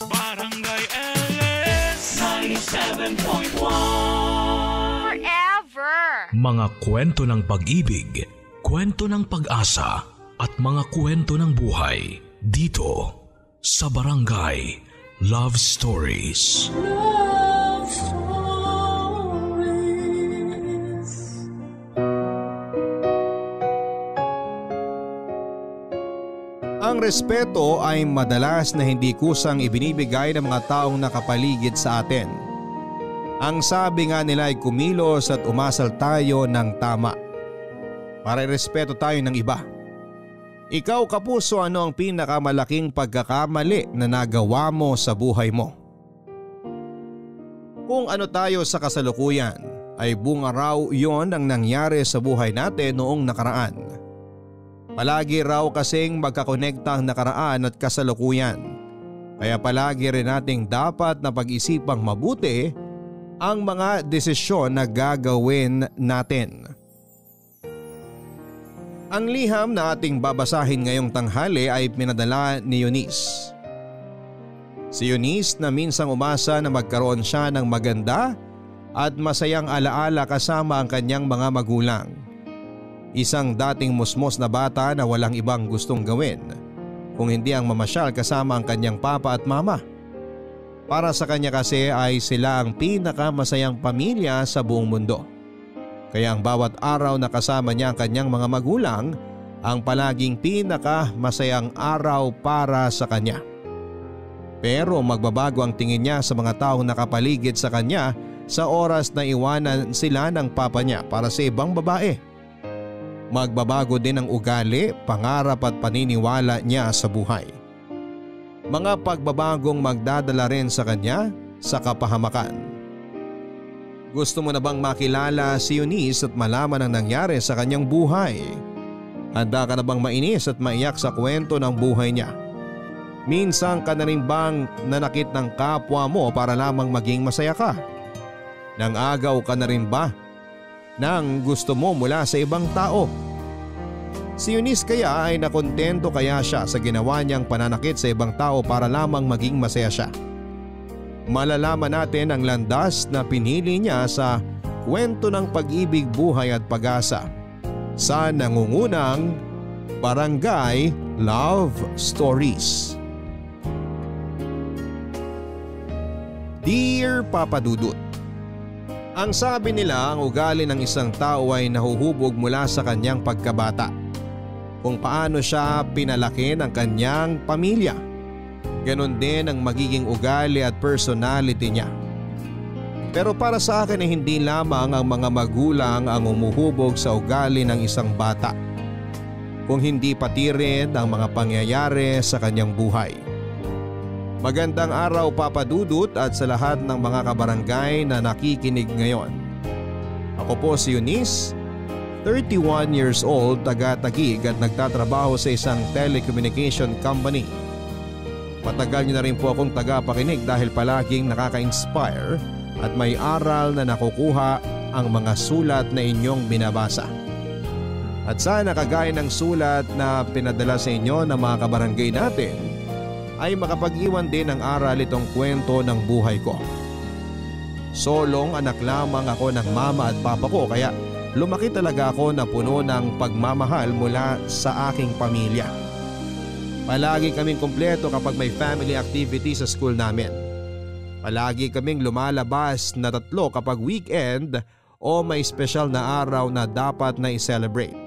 Barangay LS 97.1 Forever. Mga kwento ng pag-ibig, kwento ng pag-asa at mga kwento ng buhay dito sa Barangay Love Stories. Love Stories. Ang respeto ay madalas na hindi kusang ibinibigay ng mga taong nakapaligid sa atin. Ang sabi nga nila ay kumilos at umasal tayo ng tama para irespeto tayo ng iba. Ikaw kapuso, ano ang pinakamalaking pagkakamali na nagawa mo sa buhay mo? Kung ano tayo sa kasalukuyan ay bunga raw yon ang nangyari sa buhay natin noong nakaraan. Palagi raw kasing magkakonekta ang nakaraan at kasalukuyan. Kaya palagi rin nating dapat na pag-isipang mabuti ang mga desisyon na gagawin natin. Ang liham na ating babasahin ngayong tanghali ay pinadala ni Eunice. Si Eunice na minsang umasa na magkaroon siya ng maganda at masayang alaala kasama ang kanyang mga magulang. Isang dating musmos na bata na walang ibang gustong gawin kung hindi ang mamasyal kasama ang kanyang papa at mama. Para sa kanya kasi ay sila ang pinakamasayang pamilya sa buong mundo. Kaya ang bawat araw na kasama niya ang kanyang mga magulang ang palaging pinakamasayang araw para sa kanya. Pero magbabago ang tingin niya sa mga taong nakapaligid sa kanya sa oras na iwanan sila ng papa niya para sa ibang babae. Magbabago din ang ugali, pangarap at paniniwala niya sa buhay. Mga pagbabagong magdadala rin sa kanya sa kapahamakan. Gusto mo na bang makilala si Eunice at malaman ang nangyari sa kanyang buhay? Handa ka na bang mainis at maiyak sa kwento ng buhay niya? Minsan ka na rin bang nanakit ng kapwa mo para lamang maging masaya ka? Nangagaw ka na rin ba nang gusto mo mula sa ibang tao? Si Eunice kaya ay nakontento kaya siya sa ginawa niyang pananakit sa ibang tao para lamang maging masaya siya? Malalaman natin ang landas na pinili niya sa kwento ng pag-ibig, buhay at pag-asa sa nangungunang Barangay Love Stories. Dear Papa Dudut, ang sabi nila, ang ugali ng isang tao ay nahuhubog mula sa kanyang pagkabata. Kung paano siya pinalaki ng kanyang pamilya, ganon din ang magiging ugali at personality niya. Pero para sa akin ay hindi lamang ang mga magulang ang umuhubog sa ugali ng isang bata, kung hindi pati rin ang mga pangyayari sa kanyang buhay. Magandang araw Papa Dudut at sa lahat ng mga kabarangay na nakikinig ngayon. Ako po si Eunice, 31 years old, taga-Taguig at nagtatrabaho sa isang telecommunication company. Matagal niyo na rin po akong tagapakinig dahil palaging nakaka-inspire at may aral na nakukuha ang mga sulat na inyong binabasa. At sana kagaya ng sulat na pinadala sa inyo ng mga kabarangay natin ay makapag-iwan din ng aral itong kwento ng buhay ko. Solong anak lamang ako ng mama at papa ko kaya lumaki talaga ako na puno ng pagmamahal mula sa aking pamilya. Palagi kaming kumpleto kapag may family activity sa school namin. Palagi kaming lumalabas na 3 kapag weekend o may special na araw na dapat na i-celebrate.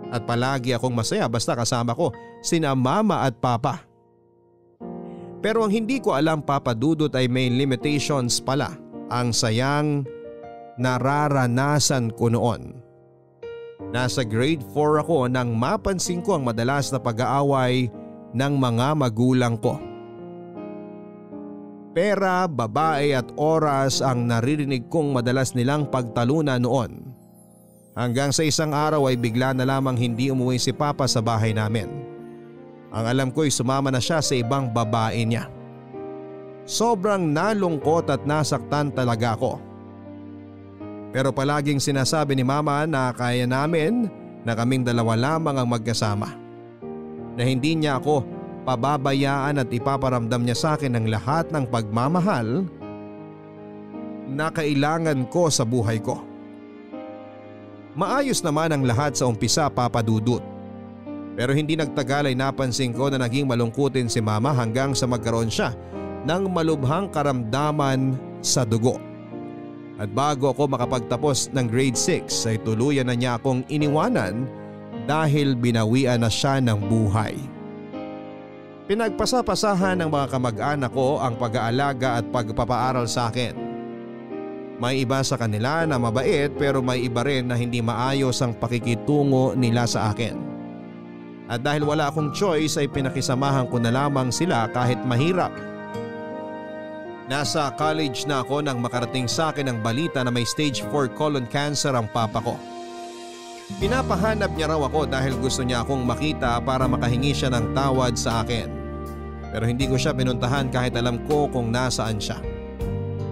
At palagi akong masaya basta kasama ko sina mama at papa. Pero ang hindi ko alam Papa Dudut ay may limitations pala ang sayang nararanasan ko noon. Nasa grade 4 ako nang mapansin ko ang madalas na pag-aaway ng mga magulang ko. Pera, babae at oras ang naririnig kong madalas nilang pagtalunan noon. Hanggang sa isang araw ay bigla na lamang hindi umuwi si Papa sa bahay namin. Ang alam ko'y sumama na siya sa ibang babae niya. Sobrang nalungkot at nasaktan talaga ako. Pero palaging sinasabi ni Mama na kaya namin na kaming dalawa lamang ang magkasama. Na hindi niya ako pababayaan at ipaparamdam niya sa akin ang lahat ng pagmamahal na kailangan ko sa buhay ko. Maayos naman ang lahat sa umpisa, Papa Dudut. Pero hindi nagtagal ay napansin ko na naging malungkutin si Mama hanggang sa magkaroon siya ng malubhang karamdaman sa dugo. At bago ako makapagtapos ng grade 6 ay tuluyan na niya akong iniwanan dahil binawian na siya ng buhay. Pinagpasapasahan ng mga kamag-anak ko ang pag-aalaga at pagpapaaral sa akin. May iba sa kanila na mabait pero may iba rin na hindi maayos ang pakikitungo nila sa akin. At dahil wala akong choice ay pinakisamahan ko na lamang sila kahit mahirap. Nasa college na ako nang makarating sa akin ang balita na may stage 4 colon cancer ang papa ko. Pinapahanap niya raw ako dahil gusto niya akong makita para makahingi siya ng tawad sa akin. Pero hindi ko siya pinuntahan kahit alam ko kung nasaan siya.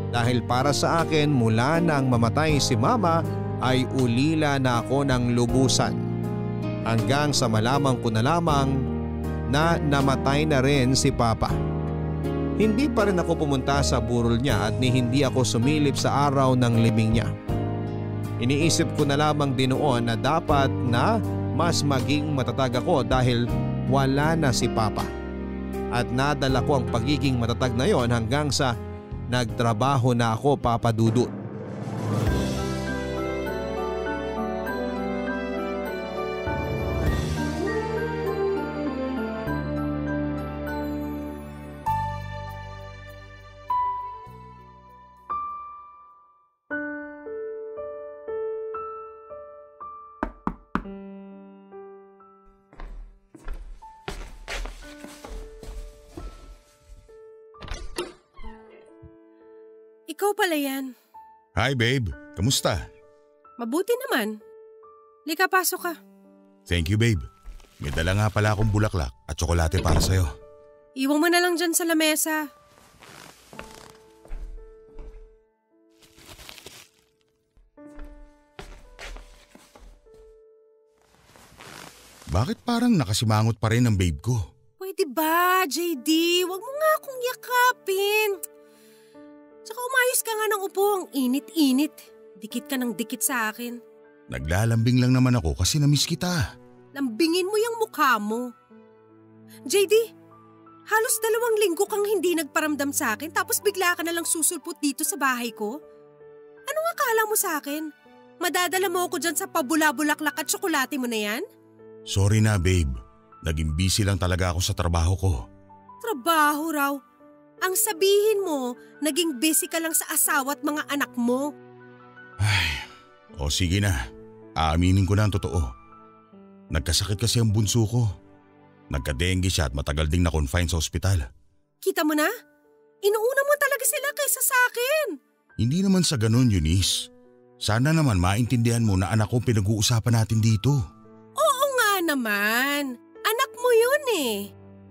Dahil para sa akin mula nang mamatay si Mama ay ulila na ako ng lubusan. Hanggang sa malamang ko na lamang na namatay na rin si Papa. Hindi pa rin ako pumunta sa burol niya at hindi ako sumilip sa araw ng libing niya. Iniisip ko na lamang din noon na dapat na mas maging matatag ako dahil wala na si Papa. At nadala ko ang pagiging matatag na yon hanggang sa nagtrabaho na ako, Papa Dudut. Ikaw pala yan. Hi babe, kamusta? Mabuti naman. Lika, pasok ka. Thank you babe. May dala nga pala akong bulaklak at tsokolate para sa'yo. Iwan mo na lang dyan sa lamesa. Bakit parang nakasimangot pa rin ang babe ko? Pwede ba, JD? Huwag mo nga akong yakapin. Tsaka umayos ka nga ng upo, ang init-init. Dikit ka ng dikit sa akin. Naglalambing lang naman ako kasi namiss kita. Lambingin mo yung mukha mo. JD, halos 2 linggo kang hindi nagparamdam sa akin tapos bigla ka na lang susulpot dito sa bahay ko. Anong akala mo sa akin? Madadala mo ako dyan sa pabula-bulaklak at tsokolate mo na yan? Sorry na babe, naging busy lang talaga ako sa trabaho ko. Trabaho raw? Ang sabihin mo, naging busy ka lang sa asawa at mga anak mo. Ay, o sige na. Aaminin ko na ang totoo. Nagkasakit kasi ang bunso ko. Nagka-dengue siya at matagal ding na-confine sa ospital. Kita mo na? Inuuna mo talaga sila kaysa sa akin. Hindi naman sa ganun, Eunice. Sana naman maintindihan mo na anak ko pinag-uusapan natin dito. Oo nga naman. Anak mo yun eh.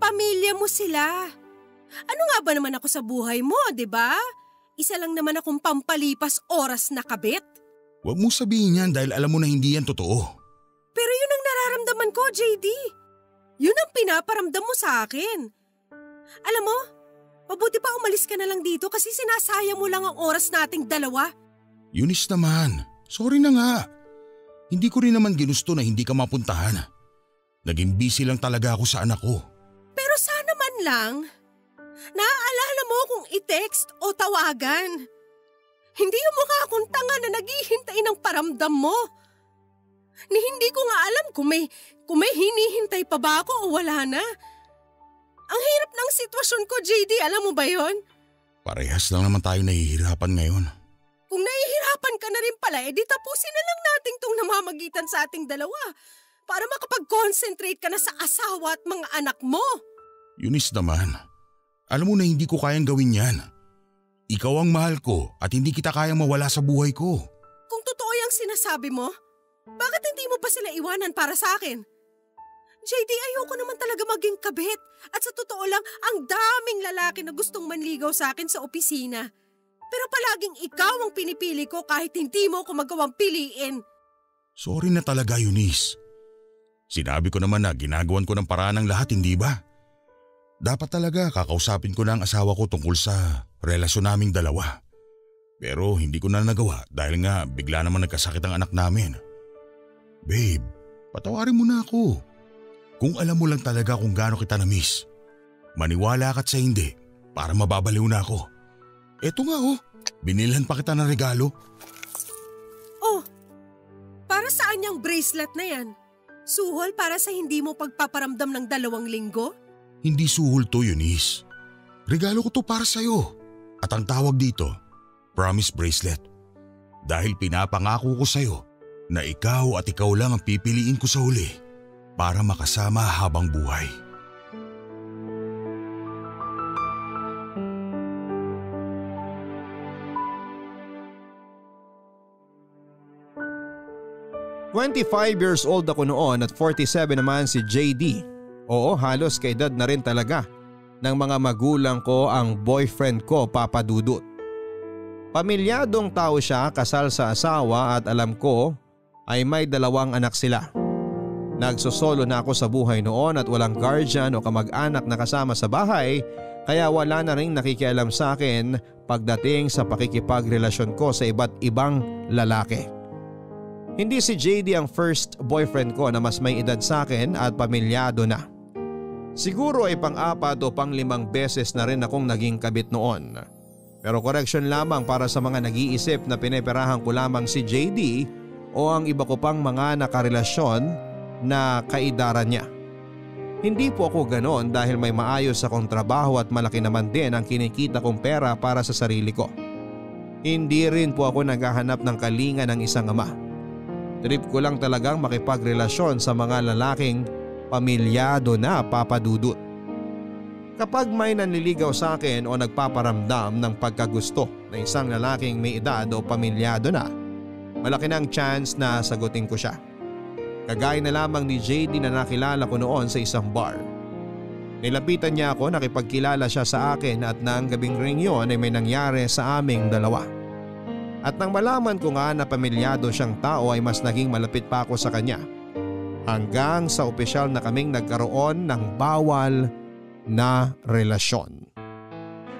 Pamilya mo sila. Ano nga ba naman ako sa buhay mo, di ba? Isa lang naman akong pampalipas oras na kabit. Huwag mo sabihin yan dahil alam mo na hindi yan totoo. Pero yun ang nararamdaman ko, JD. Yun ang pinaparamdam mo sa akin. Alam mo, mabuti pa umalis ka na lang dito kasi sinasayang mo lang ang oras nating dalawa. Eunice naman, sorry na nga. Hindi ko rin naman ginusto na hindi ka mapuntahan. Naging busy lang talaga ako sa anak ko. Pero sana man lang, naaalala mo kung i-text o tawagan. Hindi yung mukha akong tanga na naghihintay ng paramdam mo. Ni hindi ko nga alam kung may hinihintay pa ba ako o wala na. Ang hirap ng sitwasyon ko, JD, alam mo ba yon? Parehas lang naman tayo nahihirapan ngayon. Kung nahihirapan ka na rin pala, edi tapusin na lang natin tong namamagitan sa ating dalawa para makapag-concentrate ka na sa asawa at mga anak mo. Eunice naman, alam mo na hindi ko kayang gawin yan. Ikaw ang mahal ko at hindi kita kayang mawala sa buhay ko. Kung totoo yung sinasabi mo, bakit hindi mo pa sila iwanan para sa akin? JD, ayoko naman talaga maging kabit. At sa totoo lang, ang daming lalaki na gustong manligaw sa akin sa opisina. Pero palaging ikaw ang pinipili ko kahit hindi mo ako magawang piliin. Sorry na talaga, Eunice. Sinabi ko naman na ginagawan ko ng paraan ng lahat, hindi ba? Dapat talaga kakausapin ko na ang asawa ko tungkol sa relasyon naming dalawa. Pero hindi ko na nagawa dahil nga bigla naman nagkasakit ang anak namin. Babe, patawarin mo na ako. Kung alam mo lang talaga kung gaano kita na-miss, maniwala ka't sa hindi para mababaliw na ako. Eto nga binilhan pa kita ng regalo. Oh, para saan yung bracelet na yan? Suhol para sa hindi mo pagpaparamdam ng 2 linggo? Hindi suhol to, Eunice. Regalo ko to para sa'yo. At ang tawag dito, promise bracelet. Dahil pinapangako ko sa'yo na ikaw at ikaw lang ang pipiliin ko sa huli para makasama habang buhay. "25 years old ako noon at 47 naman si JD. Oo, halos kaedad na rin talaga ng mga magulang ko ang boyfriend ko, Papa Dudut. Pamilyadong tao siya, kasal sa asawa at alam ko ay may 2 anak sila. Nagsosolo na ako sa buhay noon at walang guardian o kamag-anak na kasama sa bahay kaya wala na rin nakikialam sa akin pagdating sa pakikipagrelasyon ko sa iba't ibang lalaki. Hindi si JD ang first boyfriend ko na mas may edad sa akin at pamilyado na. Siguro ay pang-4 o pang-5 beses na rin akong naging kabit noon. Pero correction lamang para sa mga nag-iisip na pineperahan ko lamang si JD o ang iba ko pang mga nakarelasyon na kaidaran niya. Hindi po ako ganoon dahil may maayos akong trabaho at malaki naman din ang kinikita kong pera para sa sarili ko. Hindi rin po ako naghahanap ng kalinga ng isang ama. Trip ko lang talagang makipagrelasyon sa mga lalaking pamilyado na, Papa Dudut. Kapag may nanliligaw sa akin o nagpaparamdam ng pagkagusto na isang lalaking may edad o pamilyado na, malaki ng chance na sagutin ko siya. Kagaya na lamang ni JD na nakilala ko noon sa isang bar. Nilapitan niya ako, nakipagkilala siya sa akin at nang gabing ring yon ay may nangyari sa aming 2. At nang malaman ko nga na pamilyado siyang tao ay mas naging malapit pa ako sa kanya. Hanggang sa opisyal na kaming nagkaroon ng bawal na relasyon.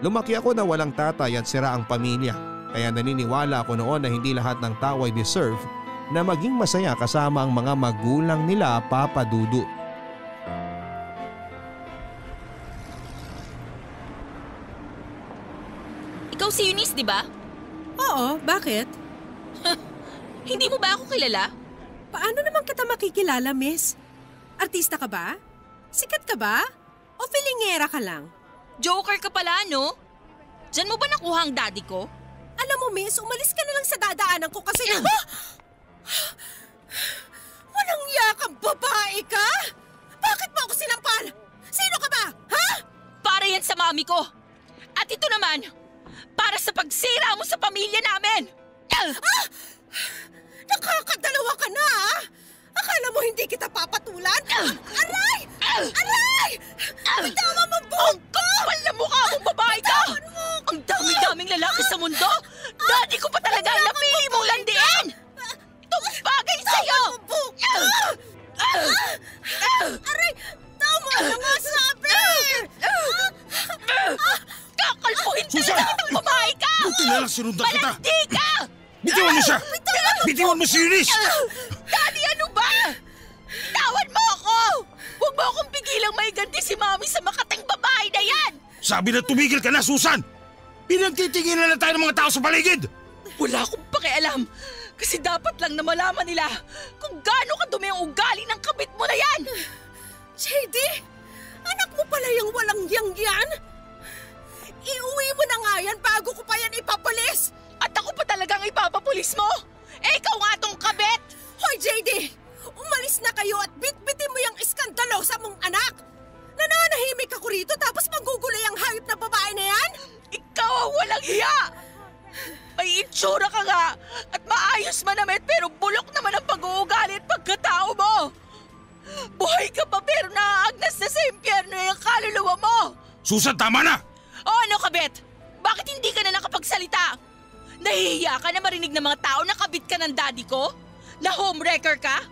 Lumaki ako na walang tatay at sira ang pamilya, kaya naniniwala ako noon na hindi lahat ng tao ay deserve na maging masaya kasama ang mga magulang nila, Papa Dudut. Ikaw si Eunice, di ba? Oo, bakit? Hindi mo ba ako kilala? Paano naman kita makikilala, miss? Artista ka ba? Sikat ka ba? O filingera ka lang? Joker ka pala, no? Diyan mo ba nakuha ang daddy ko? Alam mo, miss, umalis ka na lang sa dadaanan ko kasi... Walang yakang babae ka? Bakit mo ako sinampal? Sino ka ba, ha? Para yan sa mami ko. At ito naman, para sa pagsira mo sa pamilya namin. Nakakadalawa ka na, ha? Akala mo hindi kita papatulan? Aray! Aray! Tama mo buhok ko! Kapal na mukha mong babae ka! Ang dami-daming lalaki sa mundo! Daddy ko pa talaga ang napili mong landiin! Itong bagay sa'yo! Aray! Tama na nga sabi! Kakalpuhin Susan! talaga itong babae ka! Buti na lang sinundan kita! Malandi ka! Bitiwan mo siya! Bitiwan mo si Eunice! Daddy, ano ba? Tawan mo ako! Huwag mo akong pigilang may ganti si Mami sa makating babae na yan! Sabi na tumigil ka na, Susan! Pinagtitinginan na tayo ng mga tao sa paligid! Wala akong pakialam. Kasi dapat lang na malaman nila kung gaano kadumi ang ugali ng kabit mo na yan! JD, anak mo pala yung walang yang-yan? Iuwi mo na nga yan bago ko pa yan ipapulis! At ako pa talagang ipapapulis mo? Eh, ikaw nga tong kabit! Hoy, JD! Umalis na kayo at bitbitin mo yung iskandalosa mong anak! Nananahimik ako rito tapos manggugulay ang hayop na babae na yan? Ikaw ang walang hiya! May itsura ka nga at maayos manamit pero bulok naman ang pag-uugali at pagkatao mo! Buhay ka pa pero naaagnas na sa impyerno yung kaluluwa mo! Susan, tama na! O ano, kabit? Bakit hindi ka na nakapagsalita? Nahihiya ka na marinig ng mga tao na kabit ka ng daddy ko? Na homewrecker ka?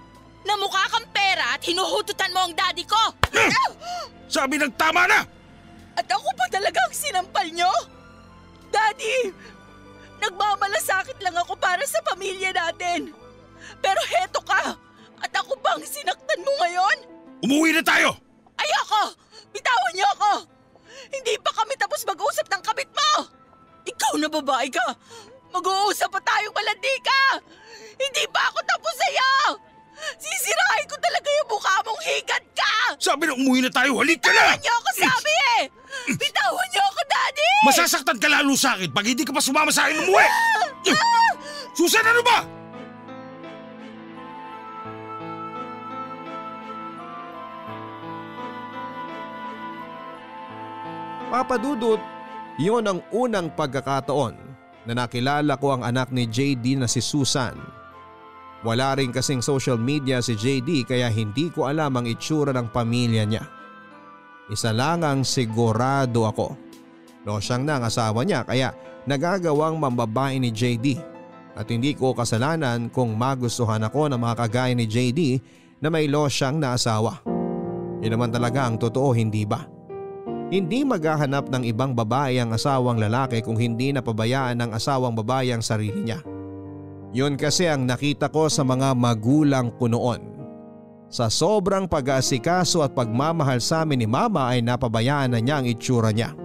Na mukha kang pera at hinuhututan mo ang daddy ko? Sabi ng tama na! At ako pa talaga ang sinampal nyo? Daddy, nagmamalasakit lang ako para sa pamilya natin. Pero heto ka, at ako bang sinaktan mo ngayon? Umuwi na tayo! Ayoko! Bitawan niyo ako! Hindi pa kami tapos mag-uusap ng kabit mo! Ikaw na babae ka! Mag-uusap pa tayong malandi ka! Hindi pa ako tapos sa'yo! Sisirahin ko talaga yung mukha mong higad ka! Sabi na umuwi na tayo, halik ka na! Bitawan niyo ako sabi eh! Bitawan niyo ako, Daddy! Masasaktan ka lalo sa akin pag hindi ka pa sumama sa akin umuwi! Susan, ano ba? Papa Dudut, iyon ang unang pagkakataon na nakilala ko ang anak ni JD na si Susan. Wala rin kasing social media si JD kaya hindi ko alam ang itsura ng pamilya niya. Isa lang ang sigurado ako. Losyang na ang asawa niya kaya nagagawang mambabae ni JD at hindi ko kasalanan kung magustuhan ako ng mga kagaya ni JD na may losyang na asawa. Yun naman talaga ang totoo, hindi ba? Hindi maghahanap ng ibang babae ang asawang lalaki kung hindi napabayaan ng asawang babae ang sarili niya. Yun kasi ang nakita ko sa mga magulang ko noon. Sa sobrang pag-aasikaso at pagmamahal sa amin ni mama ay napabayaan na niya ang itsura niya.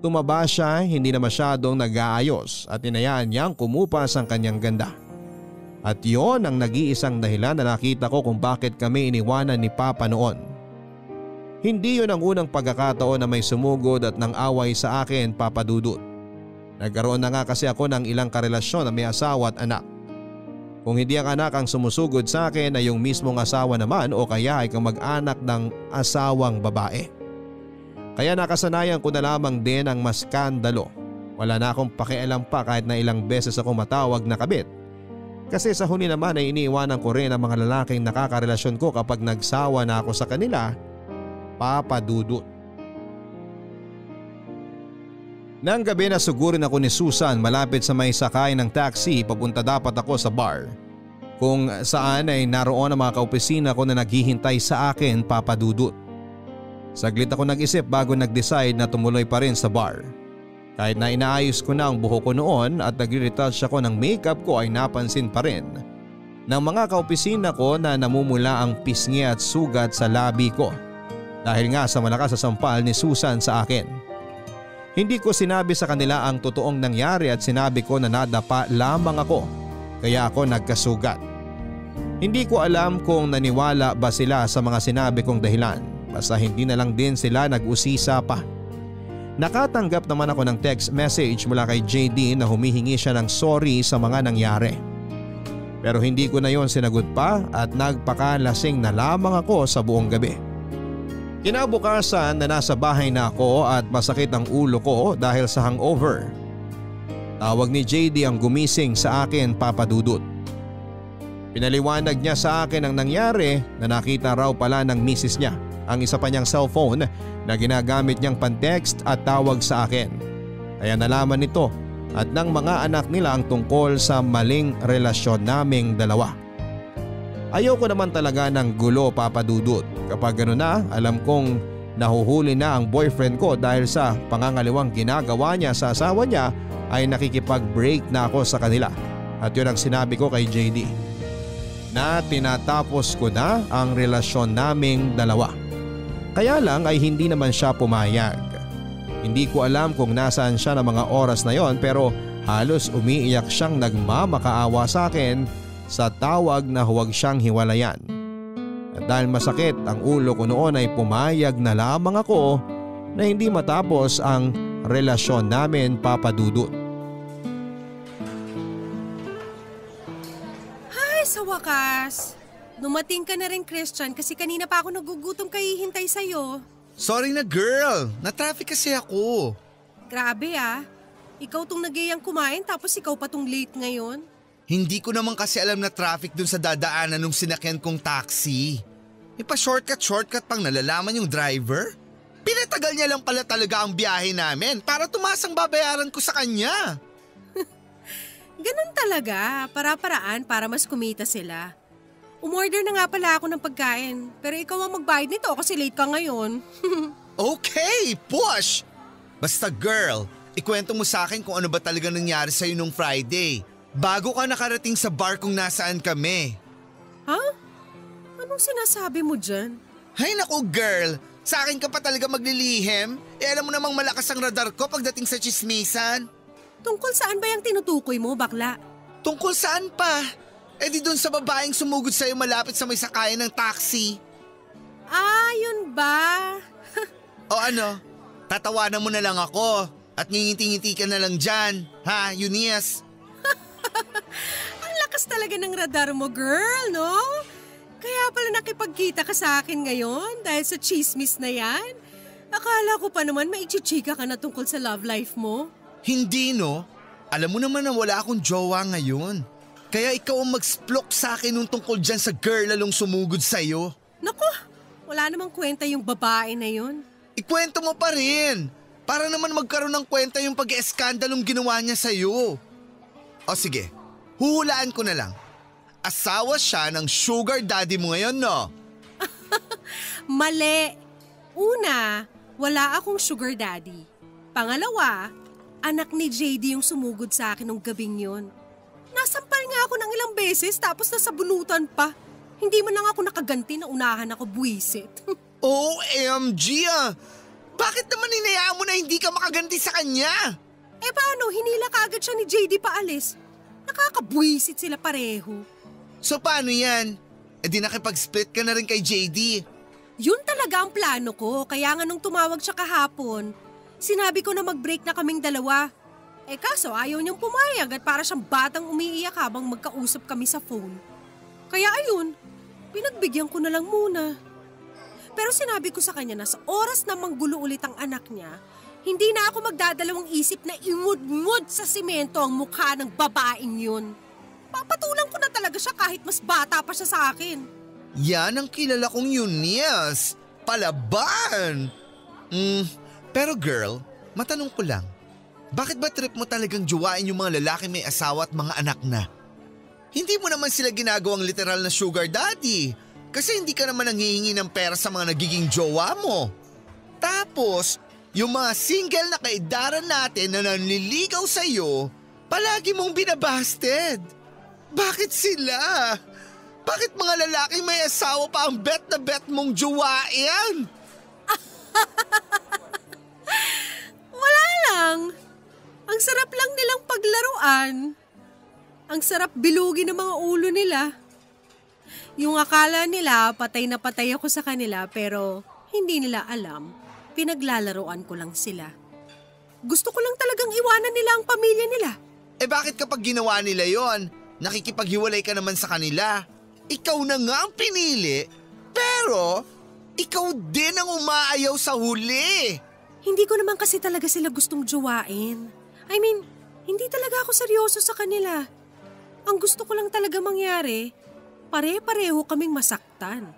Tumaba siya, hindi na masyadong nag-aayos at inayaan niyang kumupas ang kanyang ganda. At yon ang nag-iisang dahilan na nakita ko kung bakit kami iniwanan ni Papa noon. Hindi yun ang unang pagkakataon na may sumugod at nang away sa akin, Papa Dudut. Nagkaroon na nga kasi ako ng ilang karelasyon na may asawa at anak. Kung hindi ang anak ang sumusugod sa akin ay yung mismong asawa naman o kaya ay kamag-anak ng asawang babae. Kaya nakasanayan ko na lamang din ang maskandalo. Wala na akong pakialam pa kahit na ilang beses ako matawag na kabit. Kasi sa huli naman ay iniiwanan ko rin ang mga lalaking nakakarelasyon ko kapag nagsawa na ako sa kanila, Papa Dudut. Nang gabi na sugurin ako ni Susan malapit sa may sakay ng taxi papunta dapat ako sa bar. Kung saan ay naroon ang mga kaopisina ko na naghihintay sa akin, Papa Dudut. Saglit ako nag-isip bago nag-decide na tumuloy pa rin sa bar. Kahit na inaayos ko na ang buhok ko noon at nagre-retouch ako ng makeup ko ay napansin pa rin ng mga kaopisina ko na namumula ang pisngi at sugat sa labi ko. Dahil nga sa malakas sa sampal ni Susan sa akin. Hindi ko sinabi sa kanila ang totoong nangyari at sinabi ko na nadapa lamang ako kaya ako nagkasugat. Hindi ko alam kung naniwala ba sila sa mga sinabi kong dahilan, basta hindi na lang din sila nag-usisa pa. Nakatanggap naman ako ng text message mula kay JD na humihingi siya ng sorry sa mga nangyari. Pero hindi ko na yon sinagot pa at nagpakalasing na lamang ako sa buong gabi. Kinabukasan na nasa bahay na ako at masakit ang ulo ko dahil sa hangover. Tawag ni JD ang gumising sa akin, Papa Dudut. Pinaliwanag niya sa akin ang nangyari na nakita raw pala ng misis niya ang isa pa niyang cellphone na ginagamit niyang pan-text at tawag sa akin. Kaya nalaman nito at ng mga anak nila ang tungkol sa maling relasyon naming dalawa. Ayoko naman talaga ng gulo, Papa Dudut. Kapag gano'n na, alam kong nahuhuli na ang boyfriend ko dahil sa pangangaliwang ginagawa niya sa asawa niya ay nakikipag-break na ako sa kanila. At yun ang sinabi ko kay JD. Na tinatapos ko na ang relasyon naming dalawa. Kaya lang ay hindi naman siya pumayag. Hindi ko alam kung nasaan siya ng mga oras na yon pero halos umiiyak siyang nagmamakaawa sa akin sa tawag na huwag siyang hiwalayan. At dahil masakit ang ulo ko noon ay pumayag na lamang ako na hindi matapos ang relasyon namin, Papa Dudut. Ay, sa wakas. Dumating ka na rin, Christian, kasi kanina pa ako nagugutom kahihintay sa'yo. Sorry na girl, na-traffic kasi ako. Grabe ah. Ikaw tong nagayang kumain tapos ikaw pa tong late ngayon. Hindi ko naman kasi alam na traffic dun sa dadaanan nung sinakyan kong taxi. May pa-shortcut pang nalalaman yung driver. Pinatagal niya lang pala talaga ang biyahe namin para tumaas ang babayaran ko sa kanya. Ganun talaga, para-paraan para mas kumita sila. Umorder na nga pala ako ng pagkain, pero ikaw ang magbayad nito kasi late ka ngayon. Okay, push! Basta girl, ikwento mo sa akin kung ano ba talaga nangyari sa'yo nung Friday. Bago ka nakarating sa bar kung nasaan kami. Ha? Anong sinasabi mo dyan? Hay naku girl, sa akin ka pa talaga maglilihim? Alam mo namang malakas ang radar ko pagdating sa chismisan. Tungkol saan ba yung tinutukoy mo, bakla? Tungkol saan pa? Di dun sa babaeng sumugod sa'yo malapit sa may sakayan ng taxi. Ah, yun ba? O ano, tatawanan mo na lang ako at ngingiti-ngiti ka na lang dyan, ha, Eunice? Ang lakas talaga ng radar mo, girl, no? Kaya pala nakipagkita ka sa akin ngayon dahil sa chismis na yan. Akala ko pa naman maichichika ka na tungkol sa love life mo. Hindi no, alam mo naman na wala akong jowa ngayon. Kaya ikaw ang mag-splok sa akin nung tungkol dyan sa girl lalong sumugod sa'yo. Naku, wala namang kwenta yung babae na yun. Ikwento mo pa rin, para naman magkaroon ng kwenta yung pag-eskandalong ginawa niya sa'yo. O sige, huhulaan ko na lang. Asawa siya ng sugar daddy mo ngayon, no? Mali. Una, wala akong sugar daddy. Pangalawa, anak ni JD yung sumugod sa akin nung gabing yun. Nasampal nga ako ng ilang beses tapos nasabunutan pa. Hindi man lang ako nakaganti na unahan ako buwisit. OMG ah! Bakit naman hinayaan mo na hindi ka makaganti sa kanya? Paano? Hinila kaagad siya ni JD paalis. Nakakabwisit sila pareho. So paano yan? Di nakipag-split ka na rin kay JD. Yun talaga ang plano ko, kaya nga nung tumawag siya kahapon, sinabi ko na mag-break na kaming dalawa. Kaso ayaw niyang pumayag at para siyang batang umiiyak habang magkausap kami sa phone. Kaya ayun, pinagbigyan ko na lang muna. Pero sinabi ko sa kanya na sa oras na manggulo ulit ang anak niya, hindi na ako magdadalawang isip na imud-mud sa simento ang mukha ng babaeng yun. Papatulan ko na talaga siya kahit mas bata pa siya sa akin. Yan ang kilala kong Eunice. Palaban! Pero girl, matanong ko lang. Bakit ba trip mo talagang juwain yung mga lalaki may asawa at mga anak na? Hindi mo naman sila ginagawang literal na sugar daddy. Kasi hindi ka naman nanghihingi ng pera sa mga nagiging jowa mo. Tapos, yung mga single na kaidaran natin na nanliligaw sa'yo, palagi mong binabasted. Bakit sila? Bakit mga lalaki may asawa pa ang bet na bet mong jowain? Wala lang. Ang sarap lang nilang paglaruan. Ang sarap bilugin ng mga ulo nila. Yung akala nila patay na patay ako sa kanila pero hindi nila alam. Pinaglalaroan ko lang sila. Gusto ko lang talagang iwanan nila ang pamilya nila. Bakit kapag ginawa nila yon, nakikipaghiwalay ka naman sa kanila? Ikaw na nga ang pinili, pero ikaw din ang umaayaw sa huli. Hindi ko naman kasi talaga sila gustong jowain. I mean, hindi talaga ako seryoso sa kanila. Ang gusto ko lang talaga mangyari, pare-pareho kaming masaktan.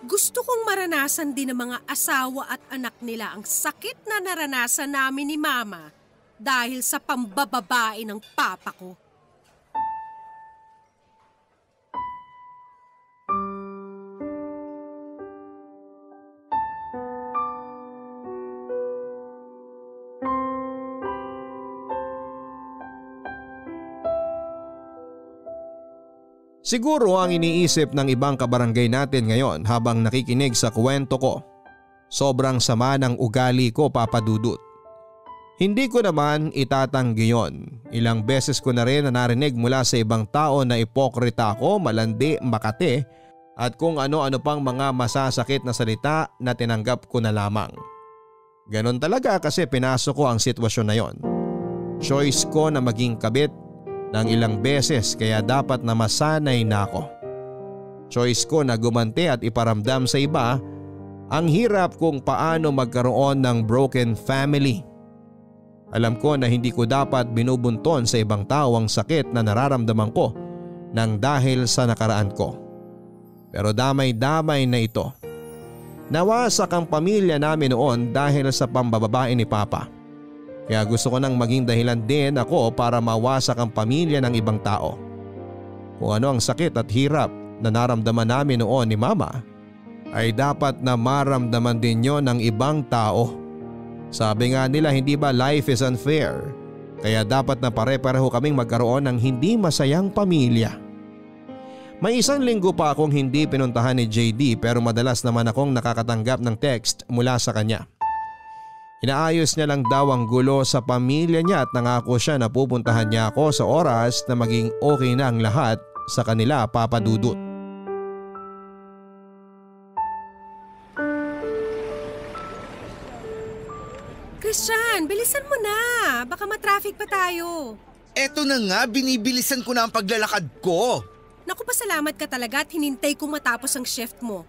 Gusto kong maranasan din ng mga asawa at anak nila ang sakit na naranasan namin ni Mama dahil sa pambababae ng papa ko. Siguro ang iniisip ng ibang kabarangay natin ngayon habang nakikinig sa kwento ko. Sobrang sama ng ugali ko, Papa Dudut. Hindi ko naman itatanggi yon. Ilang beses ko na rin na narinig mula sa ibang tao na ipokrita ako, malandi, makate at kung ano-ano pang mga masasakit na salita na tinanggap ko na lamang. Ganon talaga kasi pinasok ko ang sitwasyon na yon. Choice ko na maging kabit ng ilang beses kaya dapat na masanay na ako. Choice ko na gumanti at iparamdam sa iba ang hirap kung paano magkaroon ng broken family. Alam ko na hindi ko dapat binubunton sa ibang tao ang sakit na nararamdaman ko nang dahil sa nakaraan ko. Pero damay-damay na ito. Nawasak ang pamilya namin noon dahil sa pambababae ni Papa. Kaya gusto ko nang maging dahilan din ako para mawasak ang pamilya ng ibang tao. Kung ano ang sakit at hirap na naramdaman namin noon ni Mama, ay dapat na maramdaman din yon ng ibang tao. Sabi nga nila, hindi ba life is unfair? Kaya dapat na pare-pareho kaming magkaroon ng hindi masayang pamilya. May 1 linggo pa akong hindi pinuntahan ni JD pero madalas naman akong nakakatanggap ng text mula sa kanya. Inaayos niya lang daw ang gulo sa pamilya niya at nangako siya na pupuntahan niya ako sa oras na maging okay na ang lahat sa kanila, Papa Dudut. Christian, bilisan mo na. Baka matraffic pa tayo. Eto na nga, binibilisan ko na ang paglalakad ko. Naku, pasalamat ka talaga at hinintay kong matapos ang shift mo.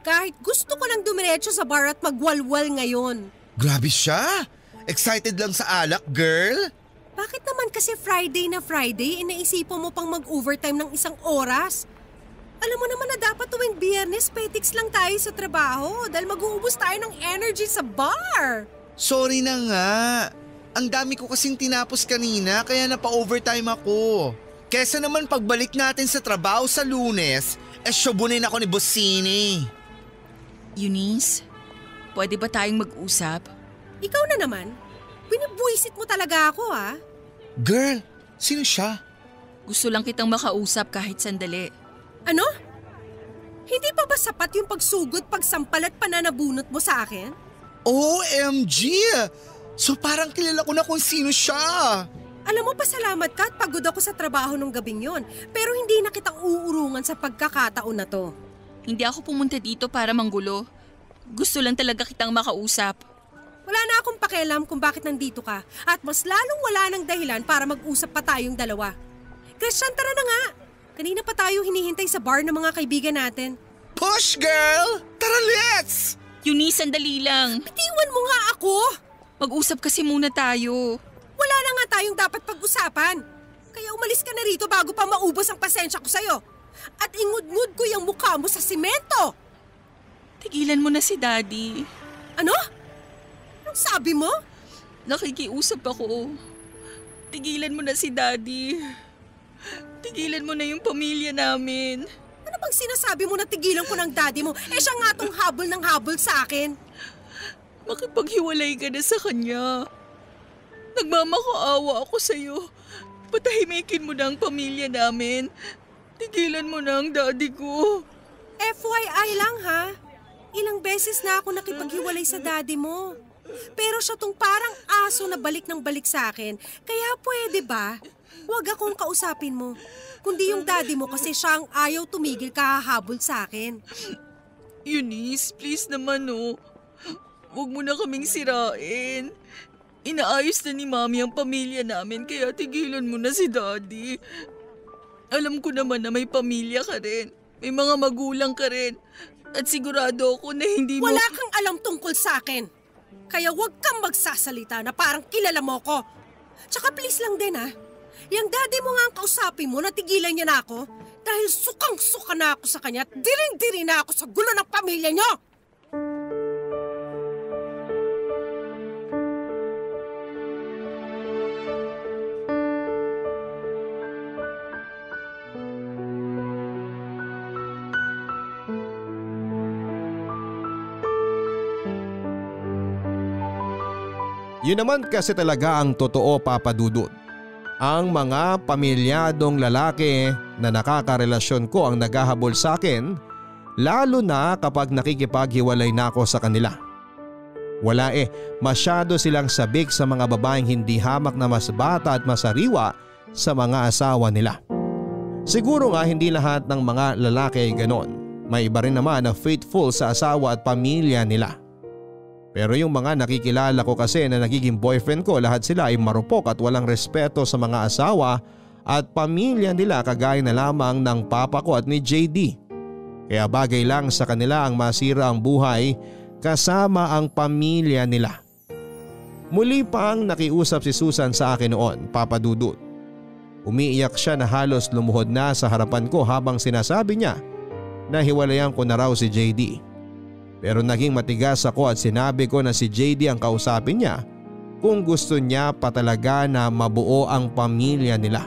Kahit gusto ko lang dumiretso sa bar at magwalwal ngayon. Grabe siya. Excited lang sa alak, girl. Bakit naman kasi Friday na Friday, inaisipan mo pang mag-overtime ng 1 oras? Alam mo naman na dapat tuwing Biyernes, petiks lang tayo sa trabaho dahil mag-uubos tayo ng energy sa bar. Sorry na nga. Ang dami ko kasing tinapos kanina kaya napa-overtime ako. Kesa naman pagbalik natin sa trabaho sa Lunes, syobunin ako ni Bossini. Eunice, pwede ba tayong mag-usap? Ikaw na naman. Binibuisit mo talaga ako ha. Girl, sino siya? Gusto lang kitang makausap kahit sandali. Ano? Hindi pa ba sapat yung pagsugod, pagsampal at pananabunot mo sa akin? OMG! So parang kilala ko na kung sino siya. Alam mo, pasalamat ka at pagod ako sa trabaho nung gabing yon. Pero hindi na kita uurungan sa pagkakataon na to. Hindi ako pumunta dito para manggulo. Gusto lang talaga kitang makausap. Wala na akong pakialam kung bakit nandito ka. At mas lalong wala ng dahilan para mag-usap pa tayong dalawa. Christian, tara na nga. Kanina pa tayo hinihintay sa bar ng mga kaibigan natin. Push, girl! Tara, let's! Eunice, sandali lang. Bitiwan mo nga ako! Mag-usap kasi muna tayo. Wala na nga tayong dapat pag-usapan. Kaya umalis ka na rito bago pa maubos ang pasensya ko sa'yo. At ingud-ngud ko yung mukha mo sa simento. Tigilan mo na si Daddy. Ano? Anong sabi mo? Nakikiusap ako. Tigilan mo na si Daddy. Tigilan mo na yung pamilya namin. Ano bang sinasabi mo na tigilan ko ng daddy mo? Siya nga tong habol ng habol sa akin. Makipaghiwalay ka na sa kanya. Nagmamakaawa ako sa'yo. Patahimikin mo na ang pamilya namin. Tigilan mo na ang daddy ko. FYI lang ha. Ilang beses na ako nakipaghiwalay sa daddy mo. Pero siya tong parang aso na balik ng balik sa akin. Kaya pwede ba? Huwag akong kausapin mo. Kundi yung daddy mo kasi siya ang ayaw tumigil kahahabol sa akin. Eunice, please naman Huwag mo na kaming sirain. Inaayos na ni Mami ang pamilya namin kaya tigilan mo na si Daddy. Alam ko naman na may pamilya ka rin. May mga magulang ka rin. At sigurado ako na hindi mo... Wala kang alam tungkol sa akin. Kaya huwag kang magsasalita na parang kilala mo ko. Tsaka please lang din ha. Yang daddy mo nga ang kausapin mo, natigilan niya na ako. Dahil sukang-suka na ako sa kanya at diring-diri na ako sa gulo ng pamilya niyo. Yun naman kasi talaga ang totoo, Papa Dudut. Ang mga pamilyadong lalaki na nakakarelasyon ko ang naghahabol sa akin, lalo na kapag nakikipaghiwalay na ako sa kanila. Wala masyado silang sabik sa mga babaeng hindi hamak na mas bata at masariwa sa mga asawa nila. Siguro nga hindi lahat ng mga lalaki ay ganon. May iba rin naman na faithful sa asawa at pamilya nila. Pero yung mga nakikilala ko kasi na nagiging boyfriend ko, lahat sila ay marupok at walang respeto sa mga asawa at pamilya nila kagaya na lamang ng papa ko at ni JD. Kaya bagay lang sa kanila ang masira ang buhay kasama ang pamilya nila. Muli pang nakiusap si Susan sa akin noon, Papa Dudut. Umiiyak siya na halos lumuhod na sa harapan ko habang sinasabi niya na hiwalayan ko na raw si JD. Pero naging matigas ako at sinabi ko na si JD ang kausapin niya kung gusto niya pa talaga na mabuo ang pamilya nila.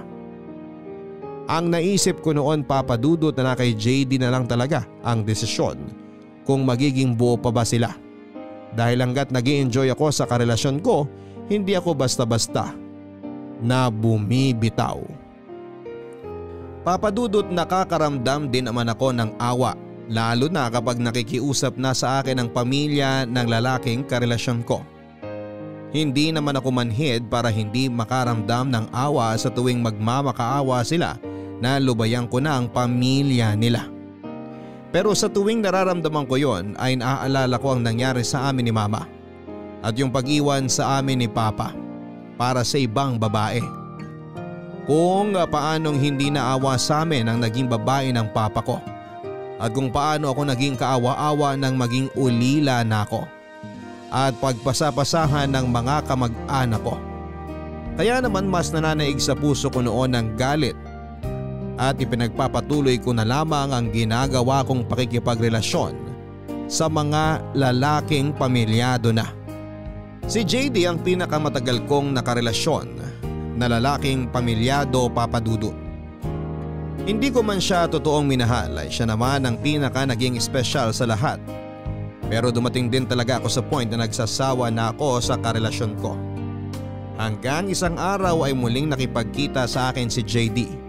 Ang naisip ko noon, Papa Dudut, na kay JD na lang talaga ang desisyon kung magiging buo pa ba sila. Dahil hanggat nag-i-enjoy ako sa karelasyon ko, hindi ako basta-basta na bumibitaw. Papa Dudut, nakakaramdam din naman ako ng awa, lalo na kapag nakikiusap na sa akin ang pamilya ng lalaking karelasyon ko. Hindi naman ako manhid para hindi makaramdam ng awa sa tuwing magmamakaawa sila na lubayan ko na ang pamilya nila. Pero sa tuwing nararamdaman ko yon ay naaalala ko ang nangyari sa amin ni Mama at yung pag-iwan sa amin ni Papa para sa ibang babae. Kung paanong hindi naawa sa amin ang naging babae ng Papa ko at kung paano ako naging kaawa-awa nang maging ulila na ako at pagpasapasahan ng mga kamag-anak ko. Kaya naman mas nananaig sa puso ko noon ng galit at ipinagpapatuloy ko na lamang ang ginagawa kong pakikipagrelasyon sa mga lalaking pamilyado na. Si JD ang pinakamatagal kong nakarelasyon na lalaking pamilyado, Papa Dudut. Hindi ko man siya totoong minahal ay siya naman ang pinaka naging espesyal sa lahat. Pero dumating din talaga ako sa point na nagsasawa na ako sa karelasyon ko. Hanggang isang araw ay muling nakipagkita sa akin si JD.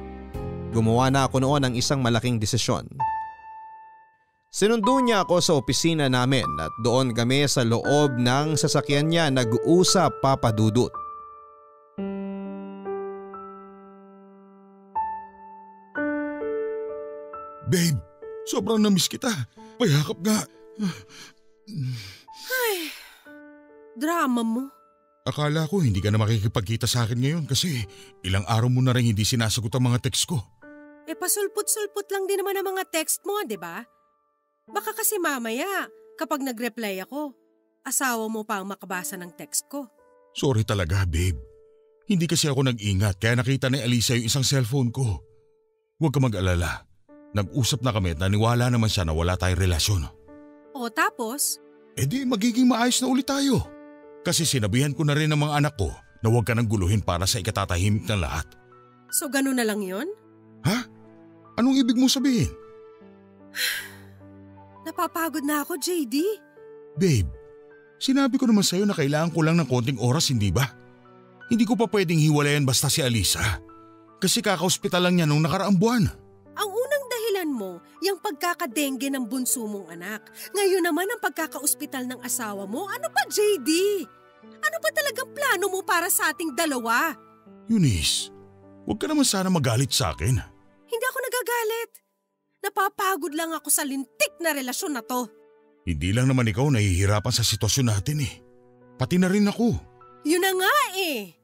Gumawa na ako noon ng isang malaking desisyon. Sinundo niya ako sa opisina namin at doon kami sa loob ng sasakyan niya nag-uusap, Papa Dudut. Babe, sobrang namiss kita. Payakap nga. Ay, drama mo. Akala ko hindi ka na makikipagkita sa akin ngayon kasi ilang araw mo na rin hindi sinasagot ang mga text ko. Pasulput-sulput lang din naman ang mga text mo, di ba? Baka kasi mamaya kapag nag-reply ako, asawa mo pa ang makabasa ng text ko. Sorry talaga, babe. Hindi kasi ako nag-ingat kaya nakita ni Alisa yung isang cellphone ko. Huwag ka mag-alala. Nag-usap na kami at naniwala naman siya na wala tayong relasyon. O tapos? Di magiging maayos na ulit tayo. Kasi sinabihan ko na rin ng mga anak ko na huwag ka nang guluhin para sa ikatatahimik ng lahat. So ganun na lang yon? Ha? Anong ibig mo sabihin? Napapagod na ako, JD. Babe, sinabi ko naman sa'yo na kailangan ko lang ng konting oras, hindi ba? Hindi ko pa pwedeng hiwalayan basta si Alisa. Kasi kaka-hospital lang niya nung nakaraang buwan. Ang unang dahilan mo, yung pagkakadengge ng bunso mong anak. Ngayon naman ang pagkaka-ospital ng asawa mo. Ano pa, JD? Ano pa talagang plano mo para sa ating dalawa? Eunice, huwag ka naman sana magalit sa akin. Hindi ako nagagalit. Napapagod lang ako sa lintik na relasyon na to. Hindi lang naman ikaw nahihirapan sa sitwasyon natin eh. Pati na rin ako. Yun na nga eh.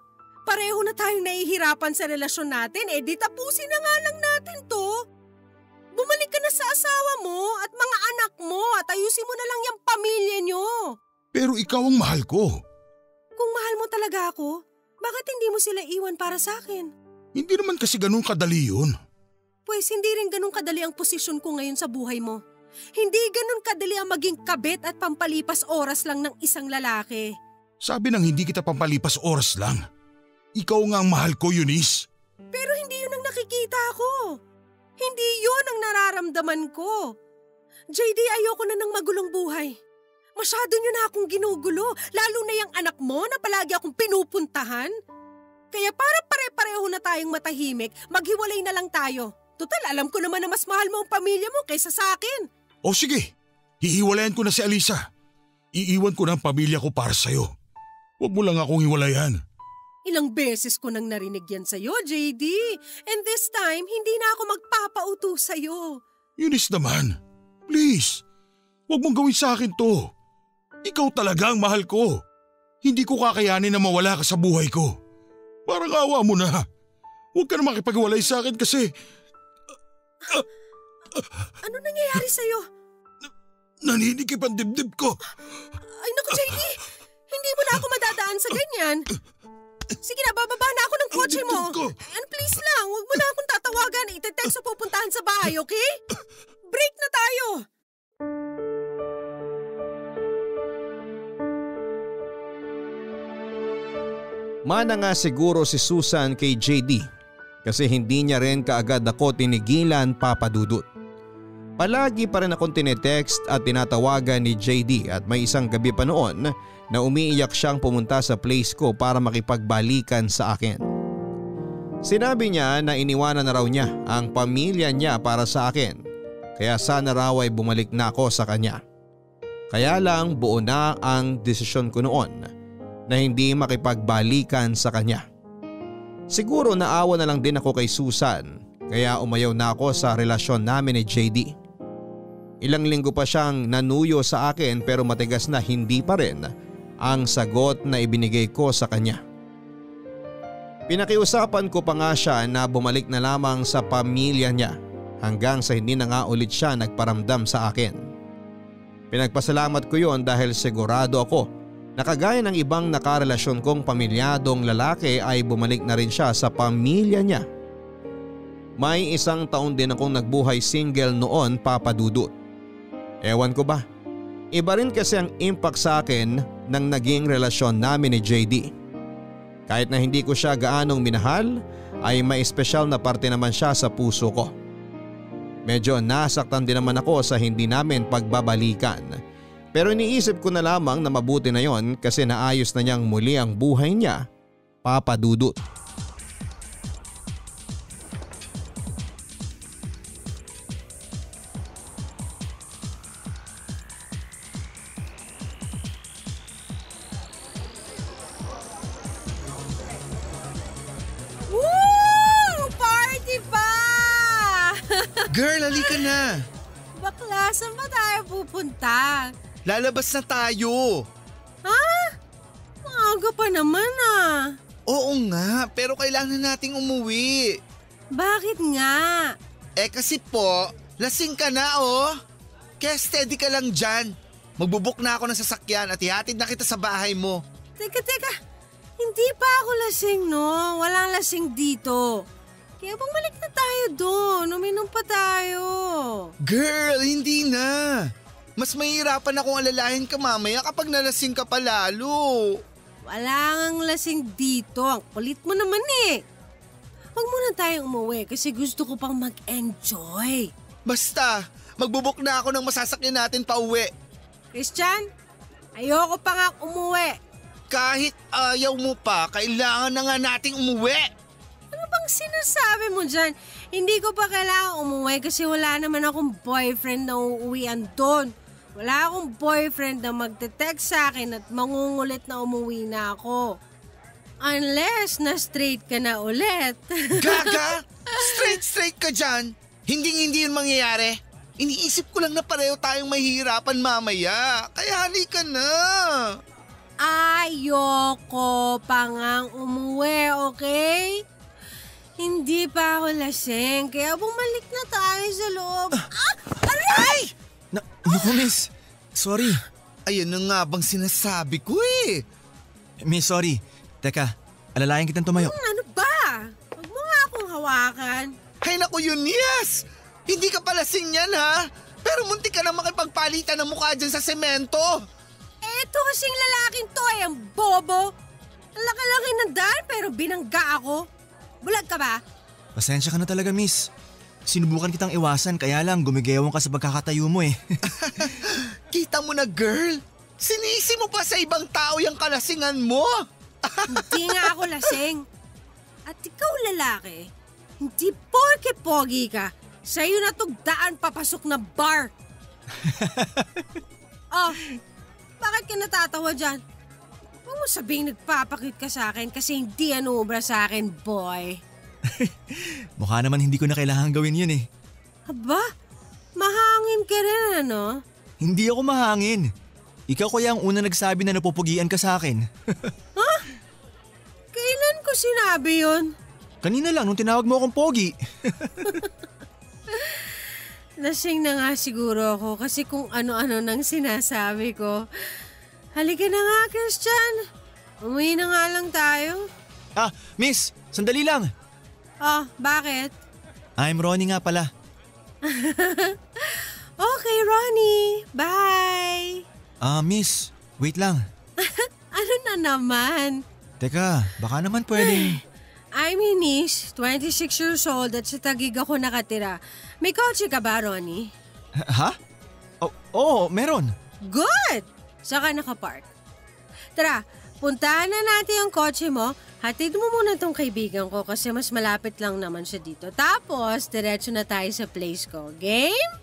Pareho na tayong nahihirapan sa relasyon natin di tapusin na nga lang natin to. Bumalik ka na sa asawa mo at mga anak mo at ayusin mo na lang yung pamilya nyo. Pero ikaw ang mahal ko. Kung mahal mo talaga ako, bakit hindi mo sila iwan para sa akin? Hindi naman kasi ganun kadali yun. Pues hindi rin ganun kadali ang posisyon ko ngayon sa buhay mo. Hindi ganun kadali ang maging kabit at pampalipas oras lang ng isang lalaki. Sabi nang hindi kita pampalipas oras lang. Ikaw nga ang mahal ko, Eunice. Pero hindi yun ang nakikita ko. Hindi yun ang nararamdaman ko. JD, ayoko na ng magulong buhay. Masyado nyo na akong ginugulo, lalo na yung anak mo na palagi akong pinupuntahan. Kaya para pare-pareho na tayong matahimik, maghiwalay na lang tayo. Total, alam ko naman na mas mahal mo ang pamilya mo kaysa sa akin. O sige, hihiwalayan ko na si Alisa. Iiwan ko na ang pamilya ko para sa'yo. Huwag mo lang akong hiwalayan. Ilang beses ko nang narinig yan sa'yo, JD. And this time, hindi na ako magpapauto sa'yo. Eunice naman, please. Huwag mong gawin sa akin to. Ikaw talaga ang mahal ko. Hindi ko kakayanin na mawala ka sa buhay ko. Parang awa mo na. Huwag ka na makipagwalay sa akin kasi… Ano nangyayari sa'yo? Naninikip ang dibdib ko. Ay naku, JD! Hindi mo na ako madadaan sa ganyan. Sige na, bababa na ako ng kotse mo. And please lang, huwag mo na akong tatawagan. Ite-text o pupuntahan sa bahay, okay? Break na tayo! Mana nga siguro si Susan kay JD kasi hindi niya rin kaagad ako tinigilan, Papa Dudut. Palagi pa rin akong tinetext at tinatawagan ni JD at may isang gabi pa noon na umiiyak siyang pumunta sa place ko para makipagbalikan sa akin. Sinabi niya na iniwanan na raw niya ang pamilya niya para sa akin, kaya sana raw ay bumalik na ako sa kanya. Kaya lang buo na ang desisyon ko noon na hindi makipagbalikan sa kanya. Siguro naawa na lang din ako kay Susan kaya umayaw na ako sa relasyon namin ni JD. Ilang linggo pa siyang nanuyo sa akin pero matigas na hindi pa rin ang sagot na ibinigay ko sa kanya. Pinakiusapan ko pa nga siya na bumalik na lamang sa pamilya niya hanggang sa hindi na nga ulit siya nagparamdam sa akin. Pinagpasalamat ko yon dahil sigurado ako na kagaya ng ibang nakarelasyon kong pamilyadong lalaki ay bumalik na rin siya sa pamilya niya. May 1 taon din akong nagbuhay single noon, Papa Dudut. Ewan ko ba, iba rin kasi ang impact sa akin ng naging relasyon namin ni JD. Kahit na hindi ko siya gaanong minahal ay may espesyal na parte naman siya sa puso ko. Medyo nasaktan din naman ako sa hindi namin pagbabalikan. Pero iniisip ko na lamang na mabuti na yon kasi naayos na niyang muli ang buhay niya, Papa Dudut. Girl, halika na. Bakla, saan ba tayo pupunta? Lalabas na tayo. Ha? Maaga pa naman ah. Oo nga, pero kailangan nating umuwi. Bakit nga? Kasi po, lasing ka na oh. Kaya steady ka lang dyan. Magbubuk na ako ng sasakyan at ihatid na kita sa bahay mo. Teka. Hindi pa ako lasing no. Walang lasing dito. Kaya bumalik na tayo doon. Uminom pa tayo. Girl, hindi na. Mas mahihirapan akong alalahin ka mamaya kapag nalasing ka pa lalo. Wala ngang lasing dito. Ang kulit mo naman eh. Huwag muna tayong umuwi kasi gusto ko pang mag-enjoy. Basta, magbubuk na ako ng masasakyan natin pa uwi. Christian, ayoko pa nga umuwi. Kahit ayaw mo pa, kailangan na nga nating umuwi. Ano bang sinasabi mo dyan? Hindi ko pa kailangan umuwi kasi wala naman akong boyfriend na uuwian doon. Wala akong boyfriend na magte-text sa akin at mangungulit na umuwi na ako. Unless na straight ka na ulit. Gaga! Straight ka dyan! Hindi yun mangyayari. Iniisip ko lang na pareho tayong mahihirapan mamaya. Kaya halika na. Ayoko pa ngang umuwi, okay? Hindi pa ako lasing, kaya bumalik na tayo sa loob. Aray! Naku, miss. Sorry. Ayun na nga bang sinasabi ko eh. Miss, sorry. Teka, alalayan kitang tumayo. Ano ba? Huwag mo nga akong hawakan. Hay naku Eunice! Hindi ka pala lasing yan ha? Pero muntik ka na makipagpalitan ng mukha dyan sa semento. Eto kasing lalaking to ay ang bobo. Ang laki-laki ng daan pero binangga ako. Bulag ka ba? Pasensya ka na talaga, miss. Sinubukan kitang iwasan kaya lang gumigewang ka sa pagkakatayo mo eh. Kita mo na girl, sinisi mo pa sa ibang tao yung kalasingan mo. Hindi nga ako lasing. At ikaw lalaki, hindi porke pogi ka, sa'yo na tugdaan papasok na bar. Oh, bakit ka natatawa dyan? Huwag mo sabihing nagpapakit ka sa akin kasi hindi ubra sa akin, boy. Mukha naman hindi ko na kailangan gawin yun eh. Aba, mahangin ka rin ano? Hindi ako mahangin. Ikaw kaya ang una nagsabi na napupugian ka sa akin. Ha? Kailan ko sinabi yun? Kanina lang nung tinawag mo akong pogi. Lasing na nga siguro ako kasi kung ano-ano nang sinasabi ko. Halika na nga, Christian. Umuwi na nga lang tayo. Miss, sandali lang. Oh, bakit? I'm Ronnie nga pala. Okay, Ronnie. Bye. Miss, wait lang. Ano na naman? Teka, baka naman pwedeng… I'm Eunice, 26 years old at sa Taguig ako nakatira. May kotse ka ba, Ronnie? Ha? Oo, meron. Good! Saka nakapark. Tara, puntahan na natin yung kotse mo. Hatid mo muna tong kaibigan ko kasi mas malapit lang naman siya dito. Tapos, diretso na tayo sa place ko. Game?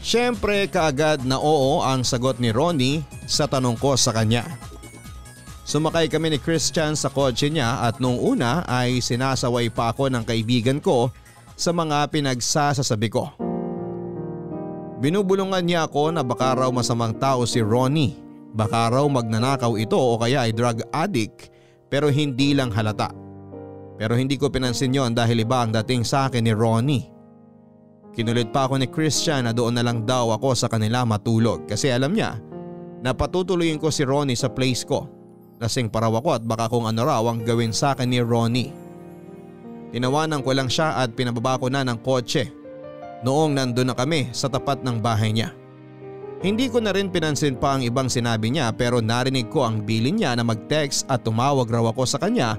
Siyempre kaagad na oo ang sagot ni Ronnie sa tanong ko sa kanya. Sumakay kami ni Christian sa kotse niya at nung una ay sinasaway pa ako ng kaibigan ko sa mga pinagsasasabi ko. Binubulungan niya ako na baka raw masamang tao si Ronnie. Baka raw magnanakaw ito o kaya ay drug addict pero hindi lang halata. Pero hindi ko pinansin yon dahil iba ang dating sa akin ni Ronnie. Kinulit pa ako ni Christian na doon na lang daw ako sa kanila matulog kasi alam niya na patutuloyin ko si Ronnie sa place ko. Lasing paraw ako at baka kung ano raw ang gawin sa akin ni Ronnie. Tinawanan ko lang siya at pinababa ko na ng kotse noong nandun na kami sa tapat ng bahay niya. Hindi ko na rin pinansin pa ang ibang sinabi niya pero narinig ko ang bilin niya na mag-text at tumawag raw ako sa kanya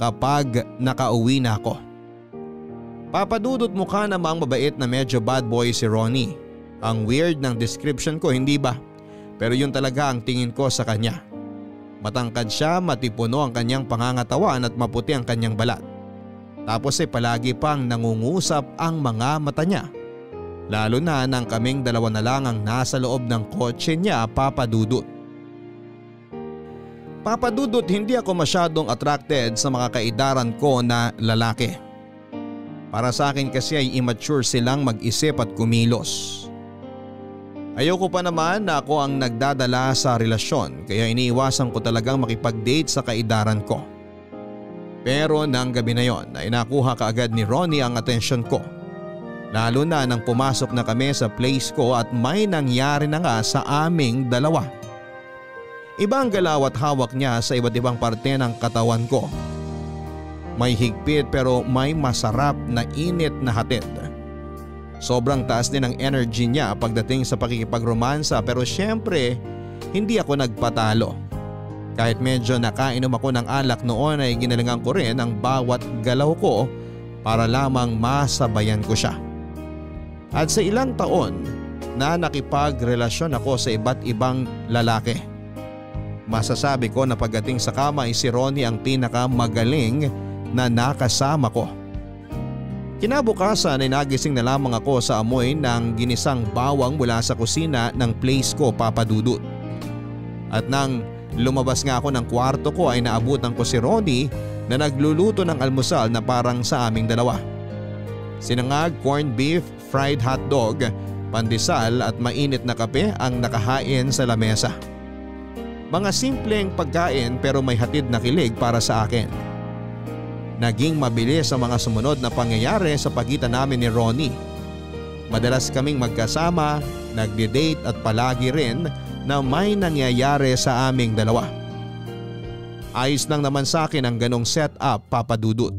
kapag nakauwi na ako. Papadudot mukha namang mabait na medyo bad boy si Ronnie. Ang weird ng description ko, hindi ba? Pero yun talaga ang tingin ko sa kanya. Matangkad siya, matipuno ang kanyang pangangatawan at maputi ang kanyang balat. Tapos ay palagi pang nangungusap ang mga mata niya. Lalo na nang kaming dalawa na lang ang nasa loob ng kotse niya, Papadudot. Papadudot, hindi ako masyadong attracted sa mga kaedaran ko na lalaki. Para sa akin kasi ay immature silang mag-isip at kumilos. Ayoko pa naman na ako ang nagdadala sa relasyon kaya iniiwasan ko talagang makipag-date sa kaedaran ko. Pero nang gabi na yon ay nakuha kaagad ni Ronnie ang atensyon ko. Lalo na nang pumasok na kami sa place ko at may nangyari na nga sa aming dalawa. Iba ang galaw at hawak niya sa iba't ibang parte ng katawan ko. May higpit pero may masarap na init na hatid. Sobrang taas din ang energy niya pagdating sa pakikipagromansa pero syempre hindi ako nagpatalo. Kahit medyo nakainom ako ng alak noon ay ginalingan ko rin ang bawat galaw ko para lamang masabayan ko siya. At sa ilang taon na nakipagrelasyon ako sa iba't ibang lalaki, masasabi ko na pagdating sa kama ay si Ronnie ang pinakamagaling na nakasama ko. Kinabukasan ay nagising na lamang ako sa amoy ng ginisang bawang mula sa kusina ng place ko, Papadudot. At nang lumabas nga ako ng kwarto ko ay naabutan ko si Ronnie na nagluluto ng almusal na parang sa aming dalawa. Sinangag, corned beef, fried hotdog, pandesal at mainit na kape ang nakahain sa lamesa. Mga simpleng pagkain pero may hatid na kilig para sa akin. Naging mabilis ang mga sumunod na pangyayari sa pagitan namin ni Ronnie. Madalas kaming magkasama, nagde-date at palagi rin na may nangyayari sa aming dalawa. Ayos lang naman sa akin ang ganong setup, Papadudot.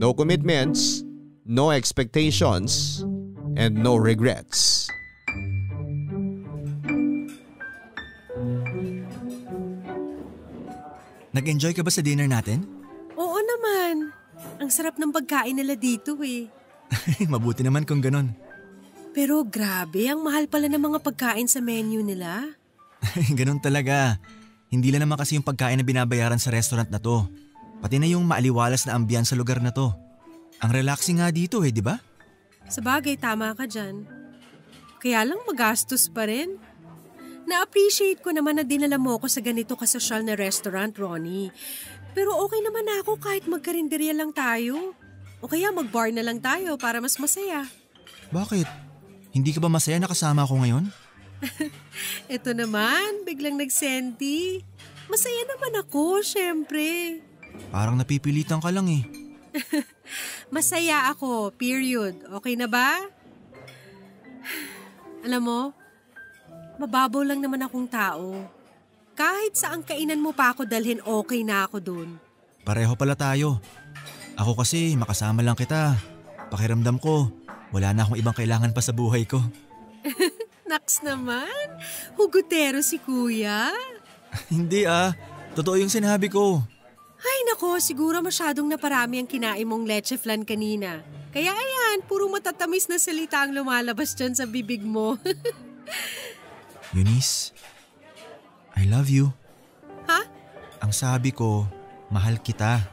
No commitments, no expectations, and no regrets. Nag-enjoy ka ba sa dinner natin? Oo naman. Ang sarap ng pagkain nila dito eh. Mabuti naman kung ganon. Pero grabe, ang mahal pala ng mga pagkain sa menu nila. Ganon talaga. Hindi lang naman kasi yung pagkain na binabayaran sa restaurant na to. Pati na yung maaliwalas na ambiyan sa lugar na to. Ang relaxing nga dito di ba? Sabagay, tama ka dyan. Kaya lang magastos pa rin. Na-appreciate ko naman na dinala mo ko sa ganito kasosyal na restaurant, Ronnie. Pero okay naman ako kahit magkarinderya lang tayo. O kaya mag-bar na lang tayo para mas masaya. Bakit? Hindi ka ba masaya na kasama ako ngayon? Ito naman, biglang nagsenti. Masaya naman ako, syempre. Parang napipilitan ka lang eh. Masaya ako, period. Okay na ba? Alam mo, mababaw lang naman akong tao. Kahit saan kainan mo pa ako dalhin, okay na ako dun. Pareho pala tayo. Ako kasi makasama lang kita. Pakiramdam ko, wala na akong ibang kailangan pa sa buhay ko. Naks naman, hugutero si kuya. Hindi totoo yung sinabi ko. Nako, siguro masyadong naparami ang kinain mong leche flan kanina. Kaya ayan, puro matatamis na salita ang lumalabas dyan sa bibig mo. Eunice, I love you. Ha? Ang sabi ko, mahal kita.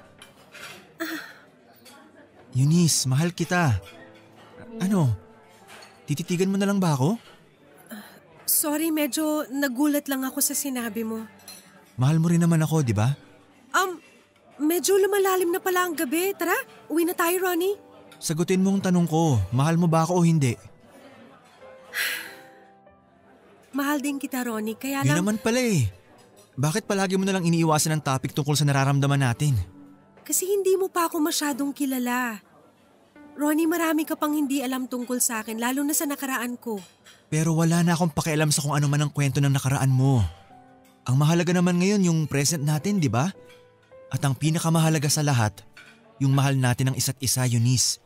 Eunice, mahal kita. Ano? Tititigan mo na lang ba ako? Sorry, medyo nagulat lang ako sa sinabi mo. Mahal mo rin naman ako, di ba? Medyo lumalalim na pala ang gabi. Tara, uwi na tayo, Ronnie. Sagutin mo ang tanong ko, mahal mo ba ako o hindi? Mahal din kita, Ronnie, kaya Yun lang… naman pala eh. Bakit palagi mo nalang iniiwasan ang topic tungkol sa nararamdaman natin? Kasi hindi mo pa ako masyadong kilala. Ronnie, marami ka pang hindi alam tungkol sa akin, lalo na sa nakaraan ko. Pero wala na akong pakialam sa kung ano man ang kwento ng nakaraan mo. Ang mahalaga naman ngayon yung present natin, di ba? At ang pinakamahalaga sa lahat, yung mahal natin ang isa't isa, Eunice.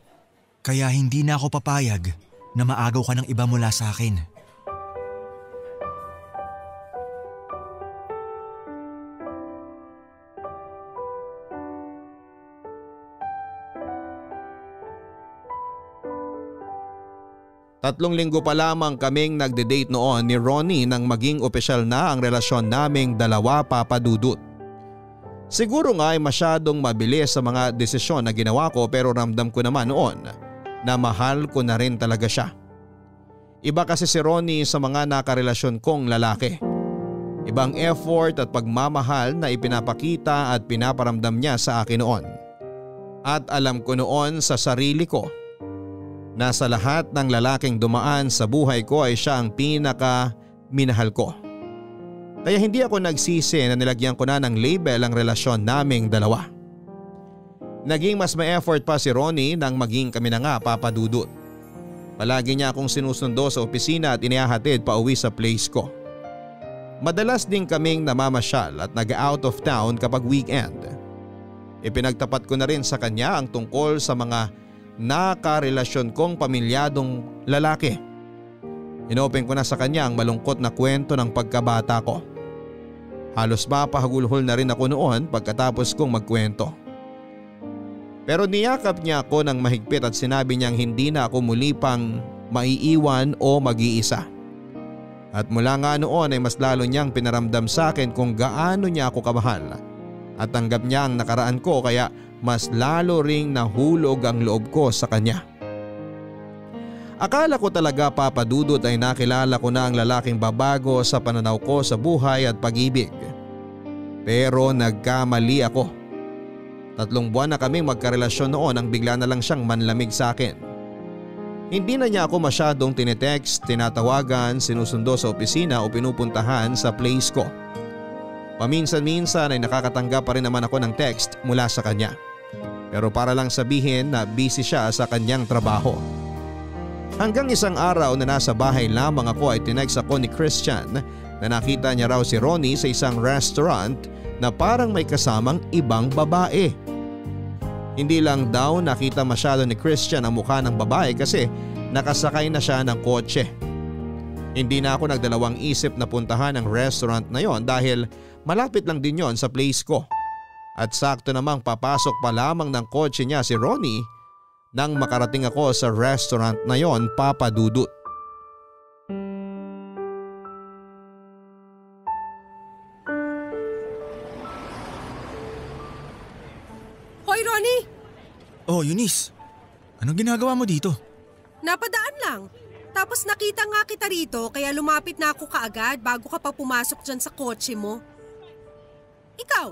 Kaya hindi na ako papayag na maagaw ka ng iba mula sa akin. Tatlong linggo pa lamang kaming nagde-date noon ni Ronnie nang maging opisyal na ang relasyon naming dalawa, Papa Dudut. Siguro nga ay masyadong mabilis sa mga desisyon na ginawa ko, pero ramdam ko naman noon na mahal ko na rin talaga siya. Iba kasi si Ronnie sa mga nakarelasyon kong lalaki. Ibang effort at pagmamahal na ipinapakita at pinaparamdam niya sa akin noon. At alam ko noon sa sarili ko na sa lahat ng lalaking dumaan sa buhay ko ay siya ang pinaka minahal ko. Kaya hindi ako nagsisi na nilagyan ko na ng label ang relasyon naming dalawa. Naging mas may effort pa si Ronnie nang maging kami na nga, Papa Dudut. Palagi niya akong sinusundo sa opisina at inihahatid pa uwi sa place ko. Madalas din kaming namamasyal at nag-out of town kapag weekend. Ipinagtapat ko na rin sa kanya ang tungkol sa mga nakarelasyon kong pamilyadong lalaki. Inopen ko na sa kanya ang malungkot na kwento ng pagkabata ko. Halos mapahagulhol na rin ako noon pagkatapos kong magkwento. Pero niyakap niya ako ng mahigpit at sinabi niyang hindi na ako muli pang maiiwan o mag-iisa. At mula nga noon ay mas lalo niyang pinaramdam sa akin kung gaano niya ako kamahal. At tanggap niya ang nakaraan ko, kaya mas lalo ring nahulog ang loob ko sa kanya. Akala ko talaga, Papa Dudut, ay nakilala ko na ang lalaking babago sa pananaw ko sa buhay at pag-ibig. Pero nagkamali ako. 3 buwan na kaming magkarelasyon noon nang bigla na lang siyang manlamig sa akin. Hindi na niya ako masyadong tinetext, tinatawagan, sinusundo sa opisina o pinupuntahan sa place ko. Paminsan-minsan ay nakakatanggap pa rin naman ako ng text mula sa kanya. Pero para lang sabihin na busy siya sa kanyang trabaho. Hanggang isang araw na nasa bahay lamang ako ay tinext ako ni Christian na nakita niya raw si Ronnie sa isang restaurant na parang may kasamang ibang babae. Hindi lang daw nakita masyado ni Christian ang mukha ng babae kasi nakasakay na siya ng kotse. Hindi na ako nagdalawang isip na puntahan ang restaurant na yon dahil malapit lang din yon sa place ko. At sakto namang papasok pa lamang ng kotse niya si Ronnie nang makarating ako sa restaurant na yon, Papa Dudut. Hoy, Ronnie! Oh, Eunice. Anong ginagawa mo dito? Napadaan lang. Tapos nakita nga kita rito kaya lumapit na ako kaagad bago ka pa pumasok dyan sa kotse mo. Ikaw,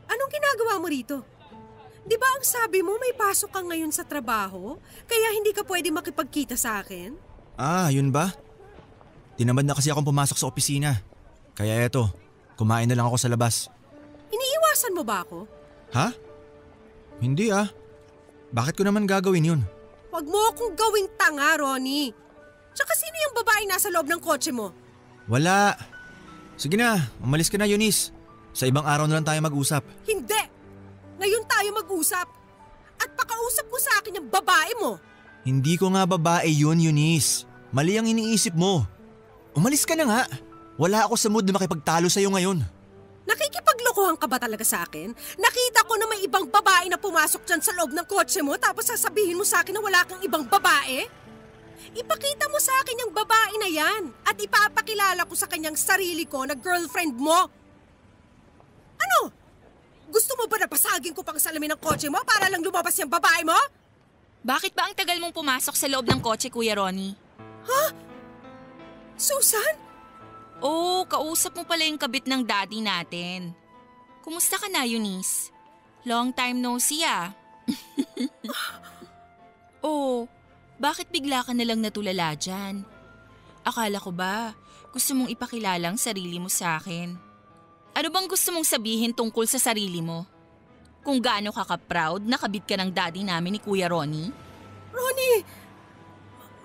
anong ginagawa mo rito? Di ba ang sabi mo may pasok ka ngayon sa trabaho kaya hindi ka pwede makipagkita sa akin? Ah, yun ba? Tinamad na kasi akong pumasok sa opisina. Kaya eto, kumain na lang ako sa labas. Iniiwasan mo ba ako? Ha? Hindi ah. Bakit ko naman gagawin yun? Huwag mo akong gawing tanga, Ronnie. Tsaka sino yung babae nasa loob ng kotse mo? Wala. Sige na, umalis ka na, Eunice. Sa ibang araw na lang tayo mag-usap. Hindi! Ngayon tayo mag-usap. At pakausap mo sa akin yung babae mo. Hindi ko nga babae yun, Eunice. Mali ang iniisip mo. Umalis ka na nga. Wala ako sa mood na makipagtalo sa'yo ngayon. Nakikipagloko Nilolokohan ka ba talaga sa akin? Nakita ko na may ibang babae na pumasok dyan sa loob ng kotse mo tapos sasabihin mo sa akin na wala kang ibang babae? Ipakita mo sa akin yung babae na yan at ipapakilala ko sa kanyang sarili ko na girlfriend mo. Ano? Gusto mo ba na pasagin ko pang salamin ng kotse mo para lang lumabas yung babae mo? Bakit ba ang tagal mong pumasok sa loob ng kotse, Kuya Ronnie? Ha? Susan? Oh, kausap mo pala yung kabit ng daddy natin. Kumusta ka na, Eunice? Long time no see ah. Oh, bakit bigla ka nalang natulala dyan? Akala ko ba gusto mong ipakilala ang sarili mo sa akin? Ano bang gusto mong sabihin tungkol sa sarili mo? Kung gaano ka ka-proud na kabit ka ng daddy namin ni Kuya Ronnie? Ronnie,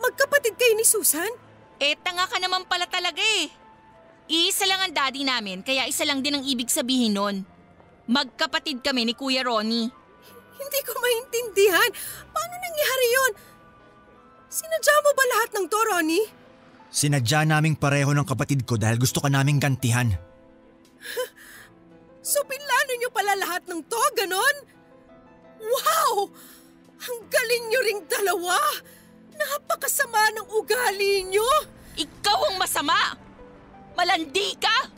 magkapatid kayo ni Susan? Eh, tanga ka naman pala talaga eh. Iisa lang ang daddy namin, kaya isa lang din ang ibig sabihin nun. Magkapatid kami ni Kuya Ronnie. Hindi ko maintindihan. Paano nangyari yun? Sinadya mo ba lahat ng to, Ronnie? Sinadya naming pareho ng kapatid ko dahil gusto ka naming gantihan. So pinlano niyo pala lahat ng to, ganon? Wow! Ang galing niyo ring dalawa! Napakasama ng ugali niyo! Ikaw ang masama! Malandi ka!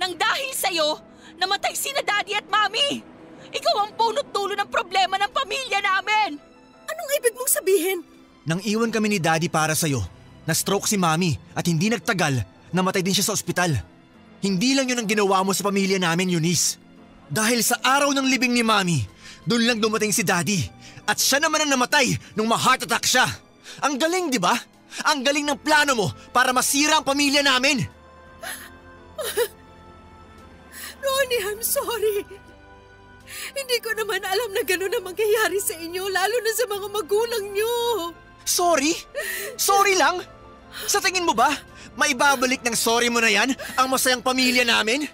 Nang dahil sa'yo, namatay sina daddy at mami! Ikaw ang punot dulo ng problema ng pamilya namin! Anong ibig mong sabihin? Nang iwan kami ni daddy para sa'yo, na-stroke si mami at hindi nagtagal, namatay din siya sa ospital. Hindi lang yun ang ginawa mo sa pamilya namin, Eunice. Dahil sa araw ng libing ni mami, doon lang dumating si daddy. At siya naman ang namatay nung ma-heart attack siya. Ang galing, di ba? Ang galing ng plano mo para masira ang pamilya namin. Ronnie, I'm sorry. Hindi ko naman alam na gano'n ang mangyayari sa inyo, lalo na sa mga magulang niyo. Sorry? Sorry lang? Sa tingin mo ba, maibabalik ng sorry mo na yan ang masayang pamilya namin?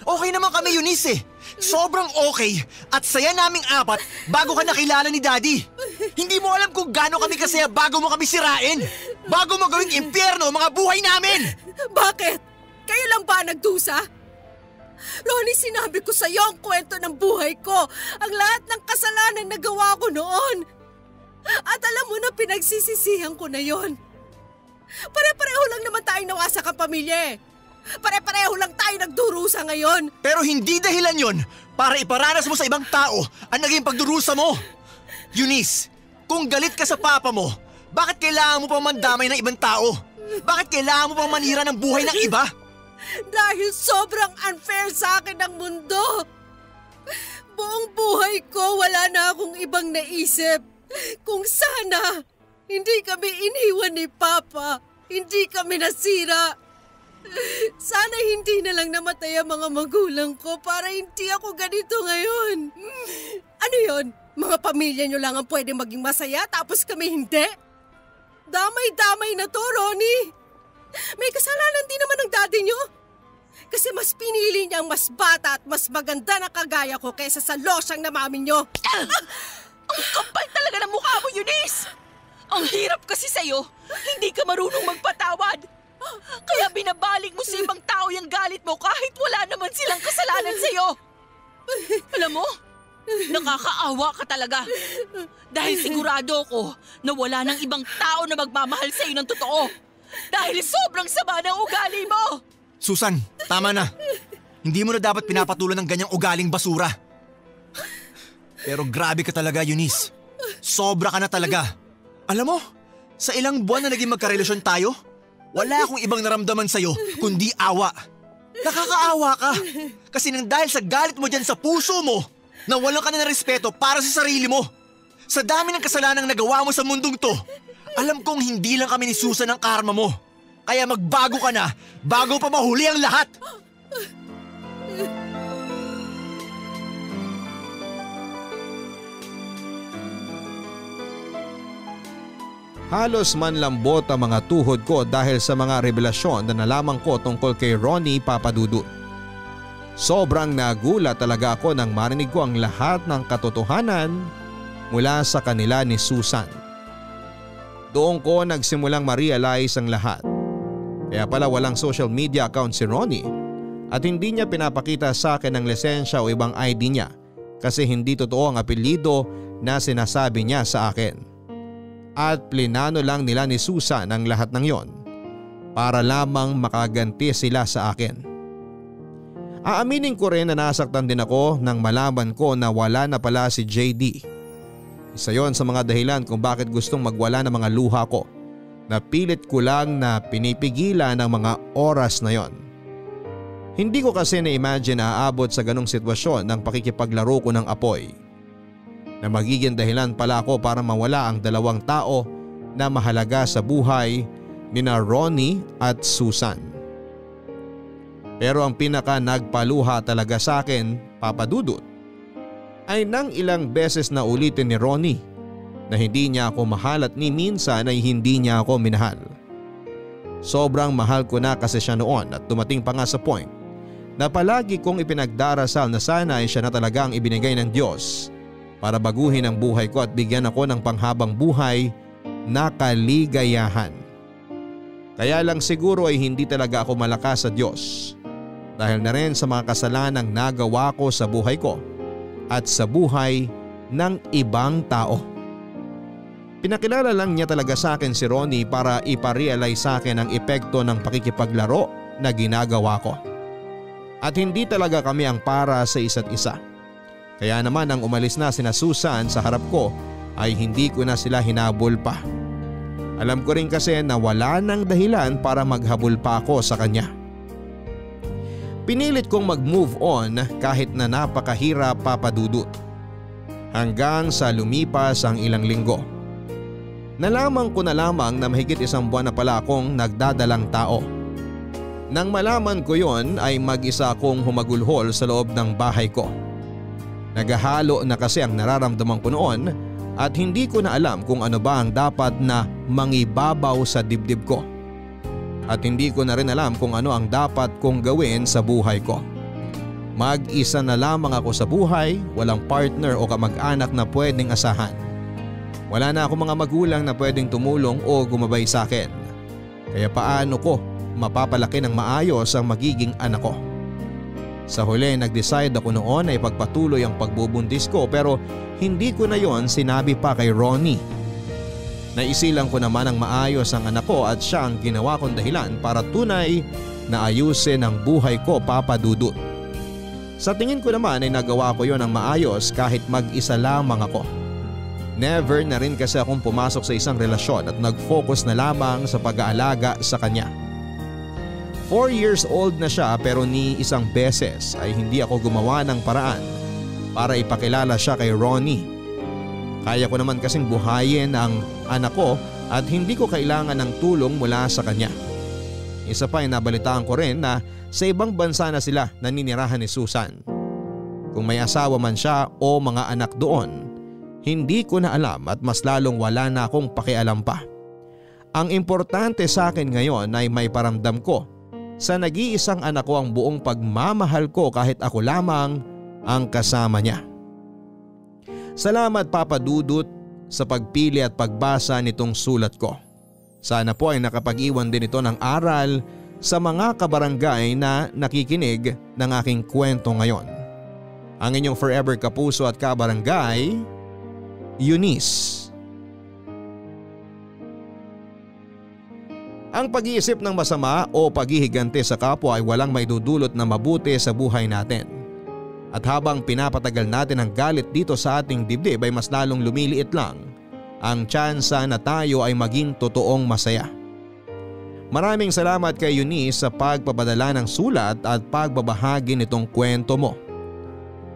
Okay naman kami, Eunice eh. Sobrang okay at saya naming apat bago ka nakilala ni Daddy. Hindi mo alam kung gaano kami kasaya bago mo kami sirain. Bago mo gawing impyerno ang mga buhay namin. Bakit? Kayo lang ba nagdusa? Ronnie, sinabi ko sa'yo ang kwento ng buhay ko. Ang lahat ng kasalanan na gawa ko noon. At alam mo na pinagsisisihan ko na yon. Pare-pareho lang naman tayong nawasak ang pamilya eh. Pare-pareho lang tayo nagdurusa ngayon. Pero hindi dahilan yon para iparanas mo sa ibang tao ang naging pagdurusa mo. Eunice, kung galit ka sa papa mo, bakit kailangan mo pang mandamay ng ibang tao? Bakit kailangan mo pang manira ng buhay ng iba? Dahil sobrang unfair sa akin ang mundo. Buong buhay ko wala na akong ibang naisip. Kung sana hindi kami iniwan ni Papa, hindi kami nasira. Sana hindi na lang namatay ang mga magulang ko para hindi ako ganito ngayon. Ano yon? Mga pamilya nyo lang ang pwede maging masaya tapos kami hindi? Damay-damay na to, Ronnie. May kasalanan din naman ng daddy nyo. Kasi mas pinili niya ang mas bata at mas maganda na kagaya ko kaysa sa losyang na mami nyo. Ang kapal talaga ng mukha mo, Eunice! Ang hirap kasi sa'yo, hindi ka marunong magpatawad. Kaya binabalik mo sa ibang tao yung galit mo kahit wala naman silang kasalanan sa'yo. Alam mo, nakakaawa ka talaga. Dahil sigurado ko na wala nang ibang tao na magmamahal sa'yo ng totoo. Dahil sobrang sama ng ugali mo. Susan, tama na. Hindi mo na dapat pinapatulan ng ganyang ugaling basura. Pero grabe ka talaga, Eunice. Sobra ka na talaga. Alam mo, sa ilang buwan na naging magkarelasyon tayo, wala akong ibang naramdaman sa'yo kundi awa. Nakakaawa ka. Kasi nang dahil sa galit mo dyan sa puso mo, nawalan ka na ng respeto para sa sarili mo. Sa dami ng kasalanang nagawa mo sa mundong to, alam kong hindi lang kami ni Susan ang karma mo. Kaya magbago ka na bago pa mahuli ang lahat. Halos manlambot ang mga tuhod ko dahil sa mga revelasyon na nalaman ko tungkol kay Ronnie Papadudut. Sobrang nagulat talaga ako nang marinig ko ang lahat ng katotohanan mula sa kanila ni Susan. Doon ko nagsimulang ma-realize ang lahat. Kaya pala walang social media account si Ronnie At hindi niya pinapakita sa akin ang lisensya o ibang ID niya kasi hindi totoo ang apelyido na sinasabi niya sa akin. At plinano lang nila ni Susan ang lahat ng yon para lamang makaganti sila sa akin. Aaminin ko rin na nasaktan din ako nang malaman ko na wala na pala si JD. Isa yon sa mga dahilan kung bakit gustong magwala ng mga luha ko. Napilit ko lang na pinipigilan ng mga oras na yon. Hindi ko kasi na-imagine na aabot sa ganong sitwasyon ng pakikipaglaro ko ng apoy. Na magiging dahilan pala ako para mawala ang dalawang tao na mahalaga sa buhay nina Ronnie at Susan. Pero ang pinaka nagpaluha talaga sa akin, Papa Dudut, ay nang ilang beses na ulitin ni Ronnie na hindi niya ako mahal at ni minsan ay hindi niya ako minahal. Sobrang mahal ko na kasi siya noon at dumating pa nga sa point na palagi kong ipinagdarasal na sana ay siya na talagang ibinigay ng Diyos para baguhin ang buhay ko at bigyan ako ng panghabang buhay na kaligayahan. Kaya lang siguro ay hindi talaga ako malakas sa Diyos dahil na rin sa mga kasalanang nagawa ko sa buhay ko at sa buhay ng ibang tao. Pinakilala lang niya talaga sa akin si Ronnie para iparealize sa akin ang epekto ng pakikipaglaro na ginagawa ko. At hindi talaga kami ang para sa isa't isa. Kaya naman nang umalis na sina Susan sa harap ko ay hindi ko na sila hinabol pa. Alam ko rin kasi na wala nang dahilan para maghabol pa ako sa kanya. Pinilit kong mag-move on kahit na napakahirap, Papa Dudut. Hanggang sa lumipas ang ilang linggo. Nalaman ko na lamang na mahigit 1 buwan na pala akong nagdadalang tao. Nang malaman ko yon ay mag-isa akong humagulhol sa loob ng bahay ko. Naghahalo na kasi ang nararamdaman ko noon at hindi ko na alam kung ano ba ang dapat na mangibabaw sa dibdib ko. At hindi ko na rin alam kung ano ang dapat kong gawin sa buhay ko. Mag-isa na lamang ako sa buhay, walang partner o kamag-anak na pwedeng asahan. Wala na akong mga magulang na pwedeng tumulong o gumabay sa akin. Kaya paano ko mapapalaki ng maayos ang magiging anak ko? Sa huli nag-decide ako noon na ipagpatuloy ang pagbubuntis ko pero hindi ko na yon sinabi pa kay Ronnie. Naisilang ko naman ang maayos ang anak ko at siya ang ginawa kong dahilan para tunay na ayusin ang buhay ko, Papa Dudut. Sa tingin ko naman ay nagawa ko yon ng maayos kahit mag-isa lamang ako. Never na rin kasi akong pumasok sa isang relasyon at nag-focus na lamang sa pag-aalaga sa kanya. 4 years old na siya pero ni isang beses ay hindi ako gumawa ng paraan para ipakilala siya kay Ronnie. Kaya ko naman kasing buhayin ang anak ko at hindi ko kailangan ng tulong mula sa kanya. Isa pa ay nabalitaan ko rin na sa ibang bansa na sila naninirahan ni Susan. Kung may asawa man siya o mga anak doon, hindi ko na alam at mas lalong wala na akong pakialam pa. Ang importante sa akin ngayon ay may paramdam ko sa nag-iisang anak ko ang buong pagmamahal ko kahit ako lamang ang kasama niya. Salamat, Papa Dudut, sa pagpili at pagbasa nitong sulat ko. Sana po ay nakapag-iwan din ito ng aral sa mga kabarangay na nakikinig ng aking kwento ngayon. Ang inyong forever kapuso at kabarangay, Eunice. Ang pag-iisip ng masama o paghihigante sa kapwa ay walang maidudulot na mabuti sa buhay natin. At habang pinapatagal natin ang galit dito sa ating dibdib ay mas lalong lumiliit lang ang tsansa na tayo ay maging totoong masaya. Maraming salamat kay Eunice sa pagpapadala ng sulat at pagbabahagi nitong kwento mo.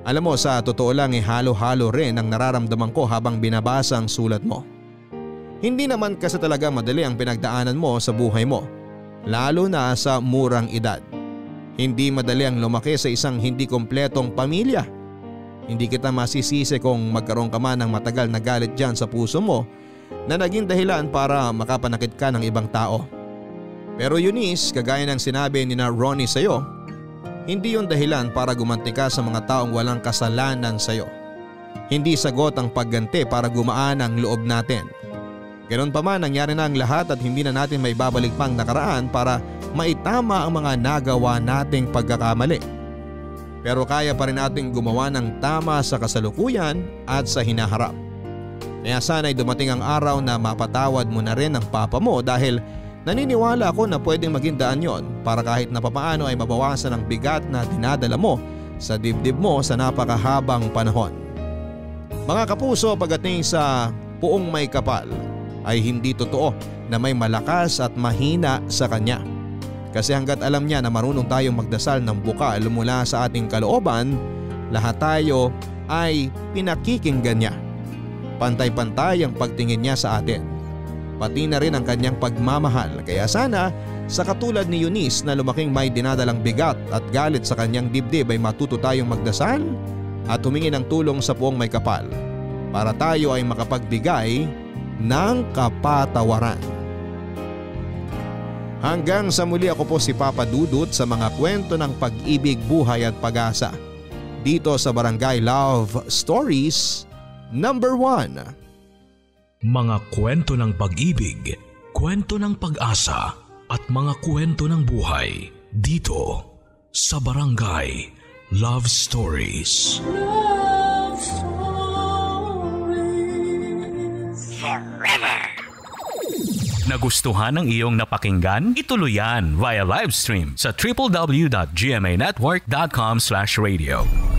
Alam mo, sa totoo lang halo-halo rin ang nararamdaman ko habang binabasa ang sulat mo. Hindi naman kasi talaga madali ang pinagdaanan mo sa buhay mo, lalo na sa murang edad. Hindi madali ang lumaki sa isang hindi kompletong pamilya. Hindi kita masisisi kung magkaroon ka man ng matagal na galit dyan sa puso mo na naging dahilan para makapanakit ka ng ibang tao. Pero Eunice, kagaya ng sinabi ni Ronnie sa'yo, hindi yung dahilan para gumanti ka sa mga taong walang kasalanan sa'yo. Hindi sagot ang pagganti para gumaan ang loob natin. Ganoon pa man, nangyari na ang lahat at hindi na natin may babalik pang nakaraan para maitama ang mga nagawa nating pagkakamali. Pero kaya pa rin nating gumawa ng tama sa kasalukuyan at sa hinaharap. Kaya sana'y dumating ang araw na mapatawad mo na rin ang papa mo dahil naniniwala ako na pwedeng maging daan yon para kahit na papaano ay mabawasan ang bigat na dinadala mo sa dibdib mo sa napakahabang panahon. Mga kapuso, pagdating sa puong may kapal ay hindi totoo na may malakas at mahina sa kanya. Kasi hanggat alam niya na marunong tayong magdasal ng bukal mula sa ating kalooban, lahat tayo ay pinakikinggan niya. Pantay-pantay ang pagtingin niya sa atin. Pati na rin ang kanyang pagmamahal. Kaya sana sa katulad ni Eunice na lumaking may dinadalang bigat at galit sa kanyang dibdib ay matuto tayong magdasal at humingi ng tulong sa puong may kapal para tayo ay makapagbigay ng kapatawaran. Hanggang sa muli, ako po si Papa Dudut sa mga kwento ng pag-ibig, buhay at pag-asa dito sa Barangay Love Stories Number 1. Mga kwento ng pag-ibig, kwento ng pag-asa at mga kwento ng buhay dito sa Barangay Love Stories. Love Stories. Forever. Nagustuhan ng iyong napakinggan? Ituloy yan via live stream sa www.gmanetwork.com/radio.